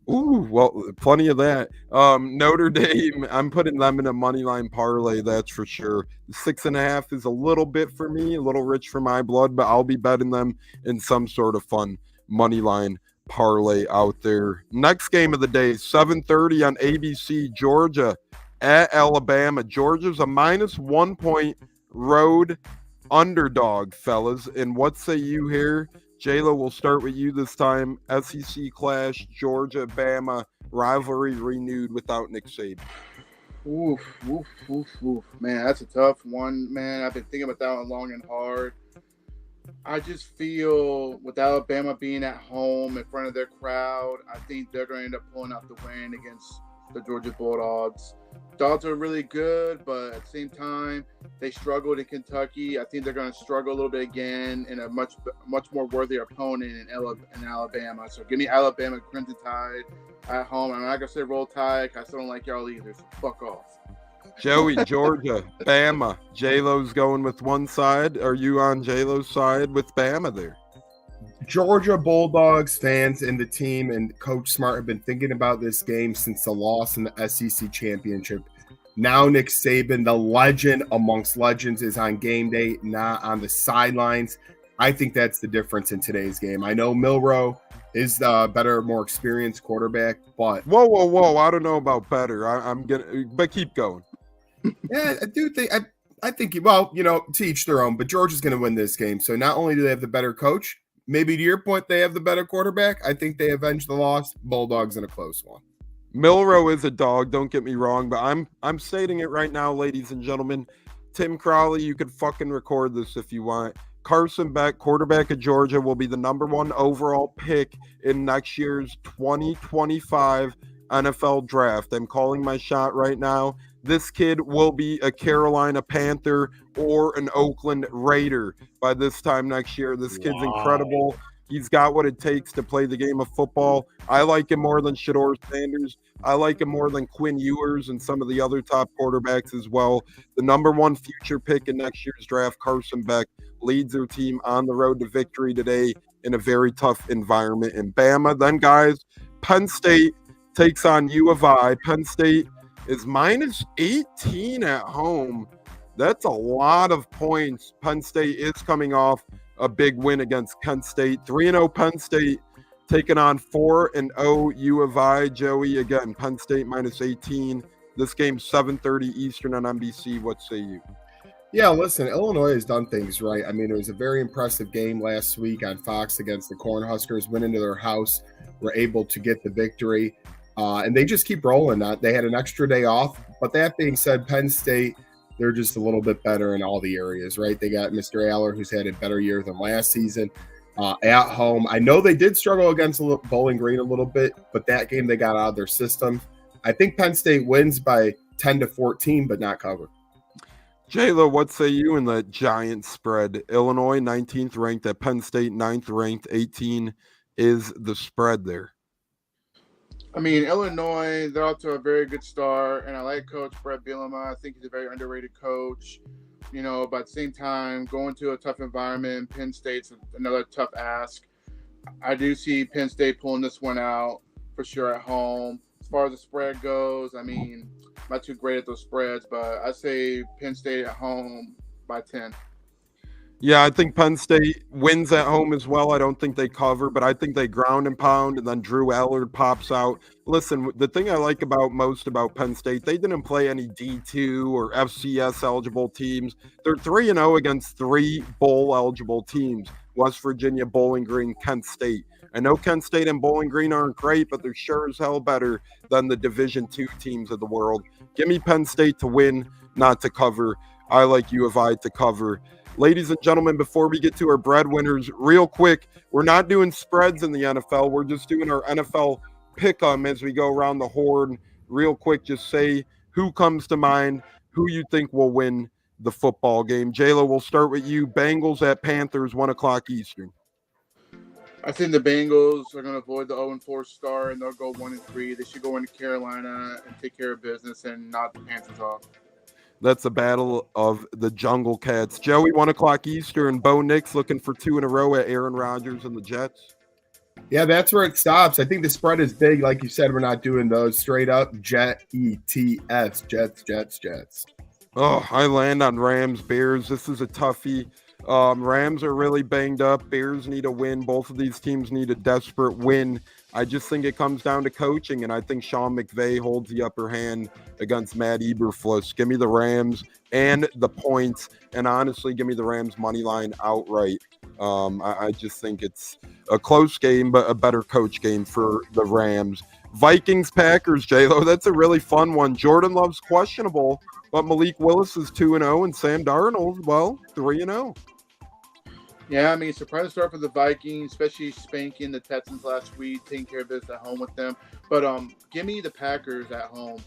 Speaker 1: Ooh, well, plenty of that. Notre Dame, I'm putting them in a money line parlay, that's for sure. 6.5 is a little bit for me, a little rich for my blood, but I'll be betting them in some sort of fun money line parlay out there. Next game of the day, 7:30 on ABC, Georgia at Alabama. Georgia's a -1 point road underdog, fellas. And what say you here? J-Lo, we'll start with you this time. SEC clash, Georgia, Bama, rivalry renewed without Nick Saban.
Speaker 4: Oof. Man, that's a tough one, man. I've been thinking about that one long and hard. I just feel with Alabama being at home in front of their crowd, I think they're going to end up pulling out the win against the Georgia Bulldogs. Dogs are really good, but at the same time, they struggled in Kentucky. I think they're going to struggle a little bit again in a much more worthy opponent in Alabama. So give me Alabama Crimson Tide at home. I'm not going to say Roll Tide. I still don't like y'all either, so fuck off.
Speaker 1: Joey, Georgia, Bama. J-Lo's going with one side. Are you on J-Lo's side with Bama there?
Speaker 5: Georgia Bulldogs fans and the team and Coach Smart have been thinking about this game since the loss in the SEC championship. Now Nick Saban, the legend amongst legends, is on game day, not on the sidelines. I think that's the difference in today's game. I know Milroe is the better, more experienced quarterback, but
Speaker 1: whoa! I don't know about better. I'm gonna, but keep going.
Speaker 5: Yeah, I do think I think to each their own. But Georgia's going to win this game. So not only do they have the better coach, maybe to your point, they have the better quarterback. I think they avenge the loss. Bulldogs in a close one.
Speaker 1: Milroe is a dog. Don't get me wrong, but I'm stating it right now, ladies and gentlemen. Tim Crowley, you could fucking record this if you want. Carson Beck, quarterback of Georgia, will be the #1 overall pick in next year's 2025 NFL draft. I'm calling my shot right now. This kid will be a Carolina Panther or an Oakland Raider by this time next year. This kid's incredible. He's got what it takes to play the game of football. I like him more than Shedeur Sanders. I like him more than Quinn Ewers and some of the other top quarterbacks as well. The #1 future pick in next year's draft, Carson Beck, leads their team on the road to victory today in a very tough environment in Bama. Then, guys, Penn State takes on U of I. Penn State is -18 at home. That's a lot of points. Penn State is coming off a big win against Kent State. 3-0 Penn State taking on 4-0 U of I. Joey, again, Penn State -18. This game's 7:30 Eastern on NBC. What say you?
Speaker 5: Yeah, listen, Illinois has done things right. I mean, it was a very impressive game last week on Fox against the Cornhuskers. Went into their house, were able to get the victory. And they just keep rolling. They had an extra day off. But that being said, Penn State, they're just a little bit better in all the areas, right? They got Mr. Aller, who's had a better year than last season at home. I know they did struggle against Bowling Green a little bit, but that game they got out of their system. I think Penn State wins by 10-14, but not cover.
Speaker 1: J-Lo, what say you in the giant spread? Illinois, 19th ranked at Penn State, 9th ranked, 18 is the spread there.
Speaker 4: I mean, Illinois, they're off to a very good start, and I like Coach Brett Bielema. I think he's a very underrated coach, but at the same time, going to a tough environment, Penn State's another tough ask. I do see Penn State pulling this one out. for sure at home. As far as the spread goes, I mean, I'm not too great at those spreads, but I say Penn State at home by 10.
Speaker 1: Yeah, I think Penn State wins at home as well. I don't think they cover, but I think they ground and pound, and then Drew Allard pops out. Listen, the thing I like most about Penn State, they didn't play any D2 or FCS eligible teams. They're 3-0 against 3 bowl eligible teams: West Virginia, Bowling Green, Kent State. I know Kent State and Bowling Green aren't great, but they're sure as hell better than the Division II teams of the world. Give me Penn State to win, not to cover. I like U of I to cover. Ladies and gentlemen, before we get to our breadwinners, real quick, we're not doing spreads in the NFL. We're just doing our NFL pick-em as we go around the horn. Real quick, just say who comes to mind, who you think will win the football game. J-Lo, we'll start with you. Bengals at Panthers, 1 o'clock Eastern.
Speaker 4: I think the Bengals are going to avoid the 0-4 start, and they'll go 1-3. They should go into Carolina and take care of business and knock the Panthers off.
Speaker 1: That's a battle of the Jungle Cats. Joey, 1 o'clock Eastern. Bo Nix looking for 2 in a row at Aaron Rodgers and the Jets.
Speaker 5: Yeah, that's where it stops. I think the spread is big. Like you said, we're not doing those straight up. Jets.
Speaker 1: Oh, I land on Rams, Bears. This is a toughie. Rams are really banged up. Bears need a win. Both of these teams need a desperate win. I just think it comes down to coaching, and I think Sean McVay holds the upper hand against Matt Eberflus. Give me the Rams and the points, and honestly, give me the Rams money line outright. I just think it's a close game, but a better coach game for the Rams. Vikings, Packers, J-Lo, that's a really fun one. Jordan Love's questionable, but Malik Willis is 2-0, and Sam Darnold, well, 3-0.
Speaker 4: Yeah, I mean, surprise start for the Vikings, especially spanking the Texans last week, taking care of business at home with them. But give me the Packers at home.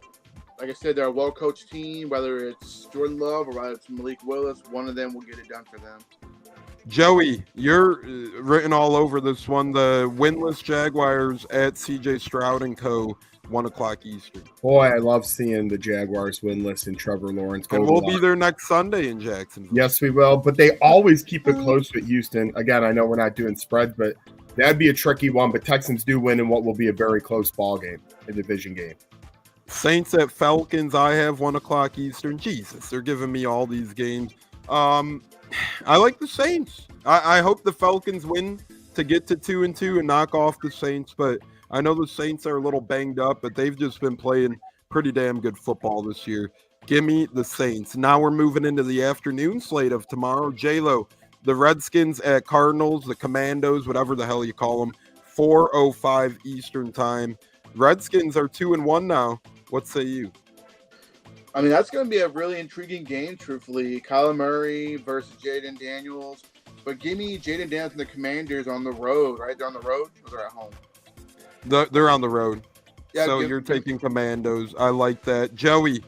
Speaker 4: Like I said, they're a well-coached team. Whether it's Jordan Love or whether it's Malik Willis, one of them will get it done for them.
Speaker 1: Joey, you're written all over this one. The winless Jaguars at CJ Stroud and Co. 1 o'clock Eastern.
Speaker 5: Boy, I love seeing the Jaguars winless and Trevor Lawrence.
Speaker 1: And we'll be there next Sunday in Jacksonville.
Speaker 5: Yes, we will. But they always keep it close with Houston. Again, I know we're not doing spreads, but that'd be a tricky one. But Texans do win in what will be a very close ball game, a division game.
Speaker 1: Saints at Falcons. I have 1 o'clock Eastern. Jesus, they're giving me all these games. I like the Saints. I hope the Falcons win to get to 2-2 and knock off the Saints, but I know the Saints are a little banged up, but they've just been playing pretty damn good football this year. Give me the Saints. Now we're moving into the afternoon slate of tomorrow. J-Lo, the Redskins at Cardinals, the Commandos, whatever the hell you call them, 4:05 Eastern time. Redskins are 2-1 now. What say you?
Speaker 4: I mean, that's going to be a really intriguing game, truthfully. Kyler Murray versus Jaden Daniels. But give me Jaden Daniels and the Commanders on the road, right? They're on the road or they're at home?
Speaker 1: They're on the road.
Speaker 4: Yeah,
Speaker 1: so you're taking Commandos. I like that. Joey,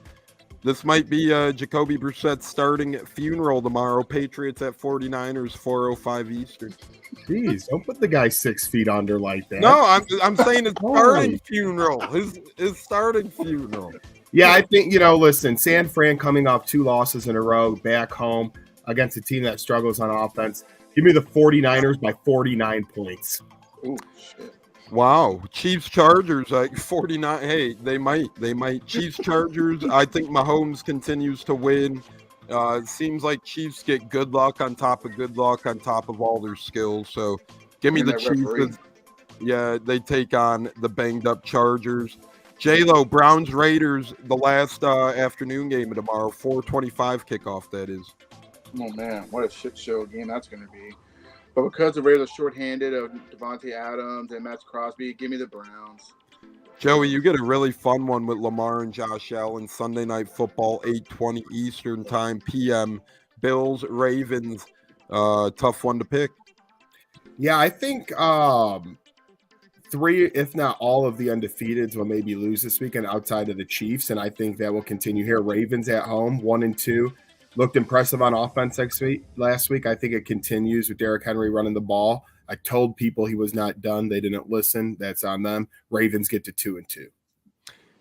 Speaker 1: this might be Jacoby Brissett's starting funeral tomorrow. Patriots at 49ers, 4:05 Eastern.
Speaker 5: Jeez, don't put the guy 6 feet under like that.
Speaker 1: No, I'm saying his starting funeral. His starting funeral.
Speaker 5: Yeah, I think, listen, San Fran coming off 2 losses in a row back home against a team that struggles on offense. Give me the 49ers by 49 points.
Speaker 4: Oh, shit.
Speaker 1: Wow. Chiefs Chargers like 49. Hey, they might. Chiefs Chargers. I think Mahomes continues to win. It seems like Chiefs get good luck on top of good luck on top of all their skills. So give me the Chiefs. Yeah, they take on the banged up Chargers. J-Lo, Browns Raiders, the last afternoon game of tomorrow, 4:25 kickoff, that is.
Speaker 4: Oh, man, what a shit show game that's going to be. But because the Raiders are shorthanded of Devontae Adams and Max Crosby, give me the Browns.
Speaker 1: Joey, you get a really fun one with Lamar and Josh Allen, Sunday Night Football, 8:20 Eastern Time, p.m. Bills, Ravens, tough one to pick.
Speaker 5: Yeah, I think 3, if not all of the undefeateds will maybe lose this weekend outside of the Chiefs, and I think that will continue here. Ravens at home, 1-2. Looked impressive on offense last week. I think it continues with Derrick Henry running the ball. I told people he was not done. They didn't listen. That's on them. Ravens get to 2-2.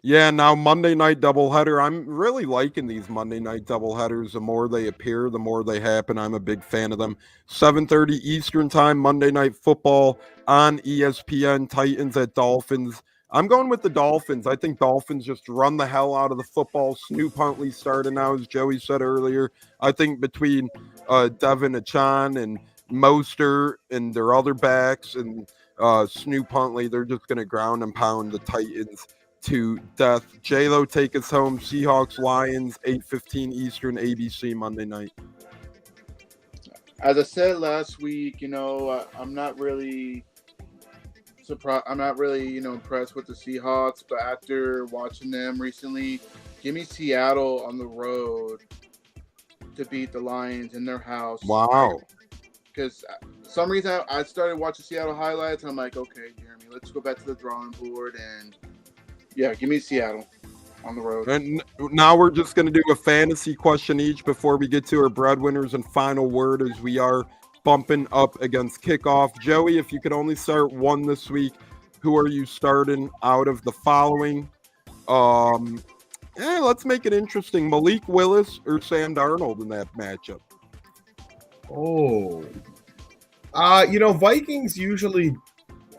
Speaker 1: Yeah, now Monday night doubleheader. I'm really liking these Monday night doubleheaders. The more they appear, the more they happen. I'm a big fan of them. 7:30 Eastern Time, Monday Night Football on ESPN. Titans at Dolphins. I'm going with the Dolphins. I think Dolphins just run the hell out of the football. Snoop Huntley started now, as Joey said earlier. I think between Devin Achane and Mostert and their other backs and Snoop Huntley, they're just going to ground and pound the Titans to death. J-Lo, take us home. Seahawks, Lions, 8:15 Eastern, ABC, Monday night.
Speaker 4: As I said last week, I'm not really surprised. I'm not really, impressed with the Seahawks, but after watching them recently, give me Seattle on the road to beat the Lions in their house.
Speaker 1: Wow.
Speaker 4: Because for some reason I started watching Seattle highlights, and I'm like, okay, Jeremy, let's go back to the drawing board, and yeah, give me Seattle on the road.
Speaker 1: And now we're just going to do a fantasy question each before we get to our breadwinners and final word, as we are bumping up against kickoff. Joey, if you could only start one this week, who are you starting out of the following? Let's make it interesting. Malik Willis or Sam Darnold in that matchup?
Speaker 5: Oh, Vikings usually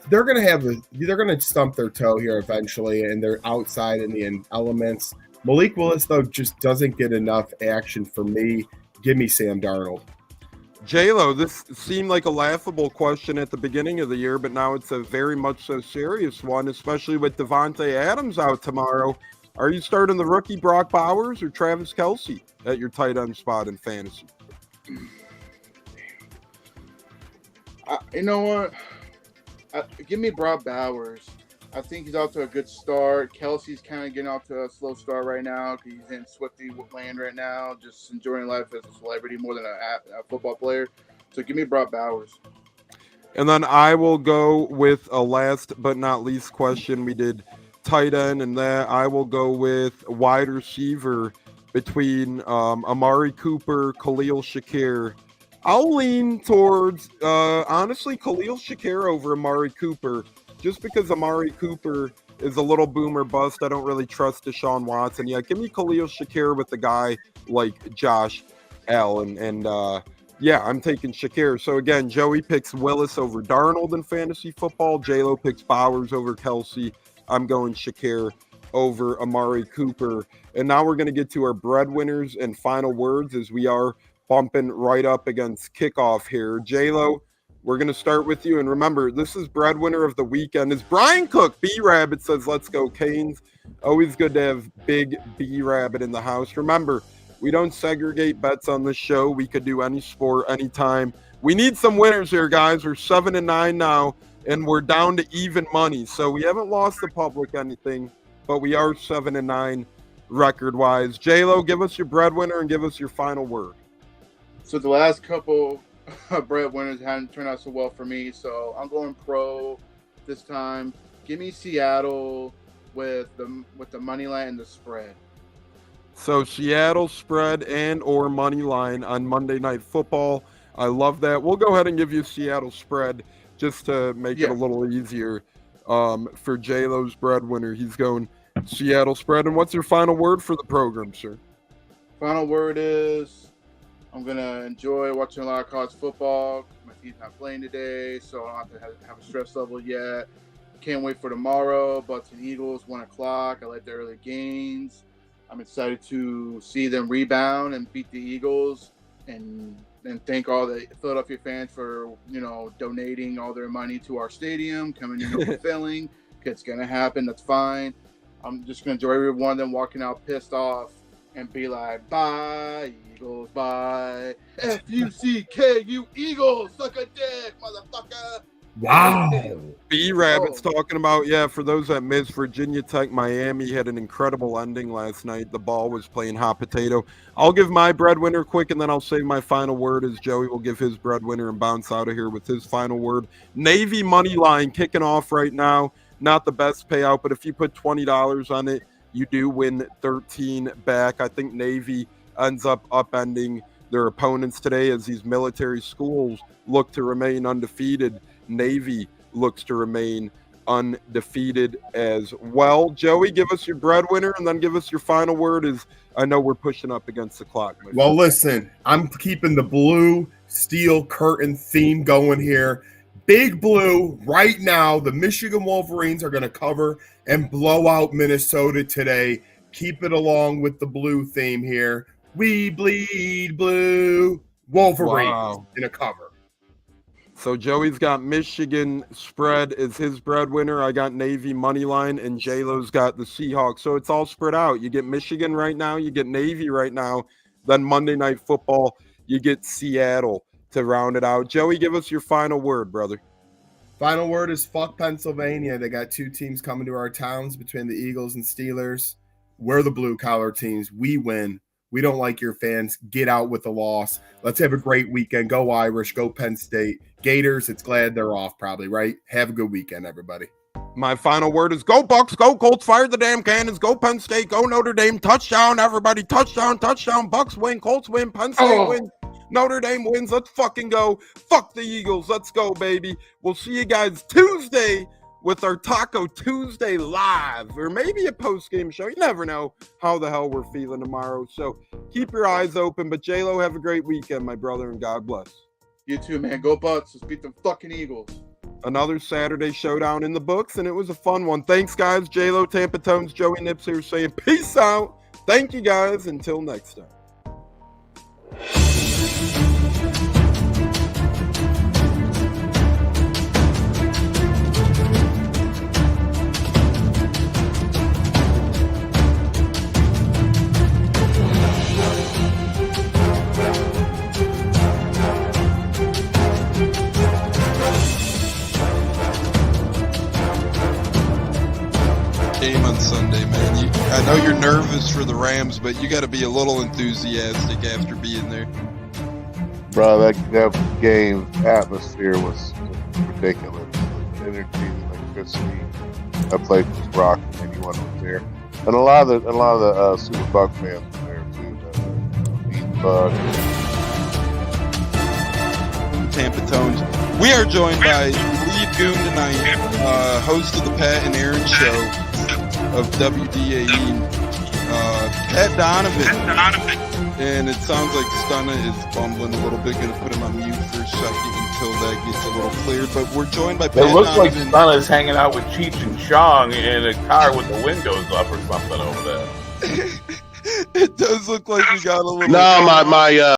Speaker 5: they're gonna stump their toe here eventually, and they're outside in the elements. Malik Willis though just doesn't get enough action for me. Give me Sam Darnold.
Speaker 1: J-Lo, this seemed like a laughable question at the beginning of the year, but now it's a very much so serious one, especially with Devontae Adams out tomorrow. Are you starting the rookie Brock Bowers or Travis Kelce at your tight end spot in fantasy?
Speaker 4: You know what? Give me Brock Bowers. I think he's off to a good start. Kelsey's kind of getting off to a slow start right now because he's in Swifty land right now, just enjoying life as a celebrity more than a football player. So give me Brock Bowers.
Speaker 1: And then I will go with a last but not least question. We did tight end, and that I will go with wide receiver between Amari Cooper, Khalil Shakir. I'll lean towards, honestly, Khalil Shakir over Amari Cooper, just because Amari Cooper is a little boomer bust. I don't really trust Deshaun Watson. Yeah, give me Khalil Shakir with a guy like Josh Allen. And yeah, I'm taking Shakir. So again, Joey picks Willis over Darnold in fantasy football. J-Lo picks Bowers over Kelsey. I'm going Shakir over Amari Cooper. And now we're going to get to our breadwinners and final words, as we are bumping right up against kickoff here. J-Lo, we're going to start with you. And remember, this is breadwinner of the weekend. Is Brian Cook. B-Rabbit says, let's go Canes. Always good to have big B-Rabbit in the house. Remember, we don't segregate bets on this show. We could do any sport, anytime. We need some winners here, guys. We're 7-9 now, and we're down to even money. So we haven't lost the public anything, but we are 7-9 record-wise. J-Lo, give us your breadwinner and give us your final word.
Speaker 4: So the last couple breadwinners haven't turned out so well for me, so I'm going pro this time. Give me Seattle with the money line and the spread.
Speaker 1: So Seattle spread and or money line on Monday Night Football. I love that. We'll go ahead and give you Seattle spread just to make it a little easier for J-Lo's breadwinner. He's going Seattle spread. And what's your final word for the program, sir?
Speaker 4: Final word is I'm going to enjoy watching a lot of college football. My team's not playing today, so I don't have to have a stress level yet. Can't wait for tomorrow. Bucs and Eagles, 1 o'clock. I like the early gains. I'm excited to see them rebound and beat the Eagles, and thank all the Philadelphia fans for, donating all their money to our stadium, coming in fulfilling. It's going to happen. That's fine. I'm just going to enjoy every one of them walking out pissed off and be like, bye, Eagles, bye. F-U-C-K-U, Eagles, suck a dick, motherfucker.
Speaker 5: Wow.
Speaker 1: B-Rabbit's talking about, for those that missed, Virginia Tech, Miami had an incredible ending last night. The ball was playing hot potato. I'll give my breadwinner quick, and then I'll say my final word as Joey will give his breadwinner and bounce out of here with his final word. Navy money line kicking off right now. Not the best payout, but if you put $20 on it, you do win 13 back. I think Navy ends up upending their opponents today as these military schools look to remain undefeated. Navy looks to remain undefeated as well. Joey, give us your breadwinner and then give us your final word, as I know we're pushing up against the clock.
Speaker 5: Well, listen, I'm keeping the blue steel curtain theme going here. Big Blue right now. The Michigan Wolverines are going to cover and blow out Minnesota today. Keep it along with the blue theme here. We bleed blue. Wolverines in a cover.
Speaker 1: So Joey's got Michigan spread as his breadwinner. I got Navy money line, and J-Lo's got the Seahawks. So it's all spread out. You get Michigan right now. You get Navy right now. Then Monday Night Football, you get Seattle to round it out. Joey, give us your final word, brother.
Speaker 5: Final word is fuck Pennsylvania. They got 2 teams coming to our towns between the Eagles and Steelers. We're the blue-collar teams. We win. We don't like your fans. Get out with the loss. Let's have a great weekend. Go Irish. Go Penn State. Gators, it's glad they're off probably, right? Have a good weekend, everybody.
Speaker 1: My final word is go Bucs, go Colts, fire the damn cannons, go Penn State, go Notre Dame, touchdown, everybody, touchdown, touchdown, Bucs win, Colts win, Penn State wins, Notre Dame wins, let's fucking go. Fuck the Eagles, let's go, baby. We'll see you guys Tuesday with our Taco Tuesday live, or maybe a post-game show. You never know how the hell we're feeling tomorrow, so keep your eyes open. But J-Lo, have a great weekend, my brother, and God bless.
Speaker 4: You too, man. Go Bucs. Let's beat them fucking Eagles.
Speaker 1: Another Saturday showdown in the books, and it was a fun one. Thanks, guys. J-Lo, Tampa Tones, Joey Nips here saying peace out. Thank you, guys. Until next time. Game on Sunday, man. I know you're nervous for the Rams, but you got to be a little enthusiastic after being there.
Speaker 2: Bro, that game atmosphere was ridiculous. The energy, the electricity. That place was rocking. Anyone was there, and a lot of the Super Bucs fans were there too.
Speaker 1: Tampa Tones. We are joined by lead goon tonight, host of the Pat and Aaron Show of WDAE, Pat Donovan. And it sounds like Stunna is bumbling a little bit. Going to put him on mute for a second until that gets a little cleared. But we're joined by Pat
Speaker 3: It looks like
Speaker 1: Donovan.
Speaker 3: Stunna's hanging out with Cheech and Chong in a car with the windows up or something over there.
Speaker 1: It does look like we got a little.
Speaker 2: No, my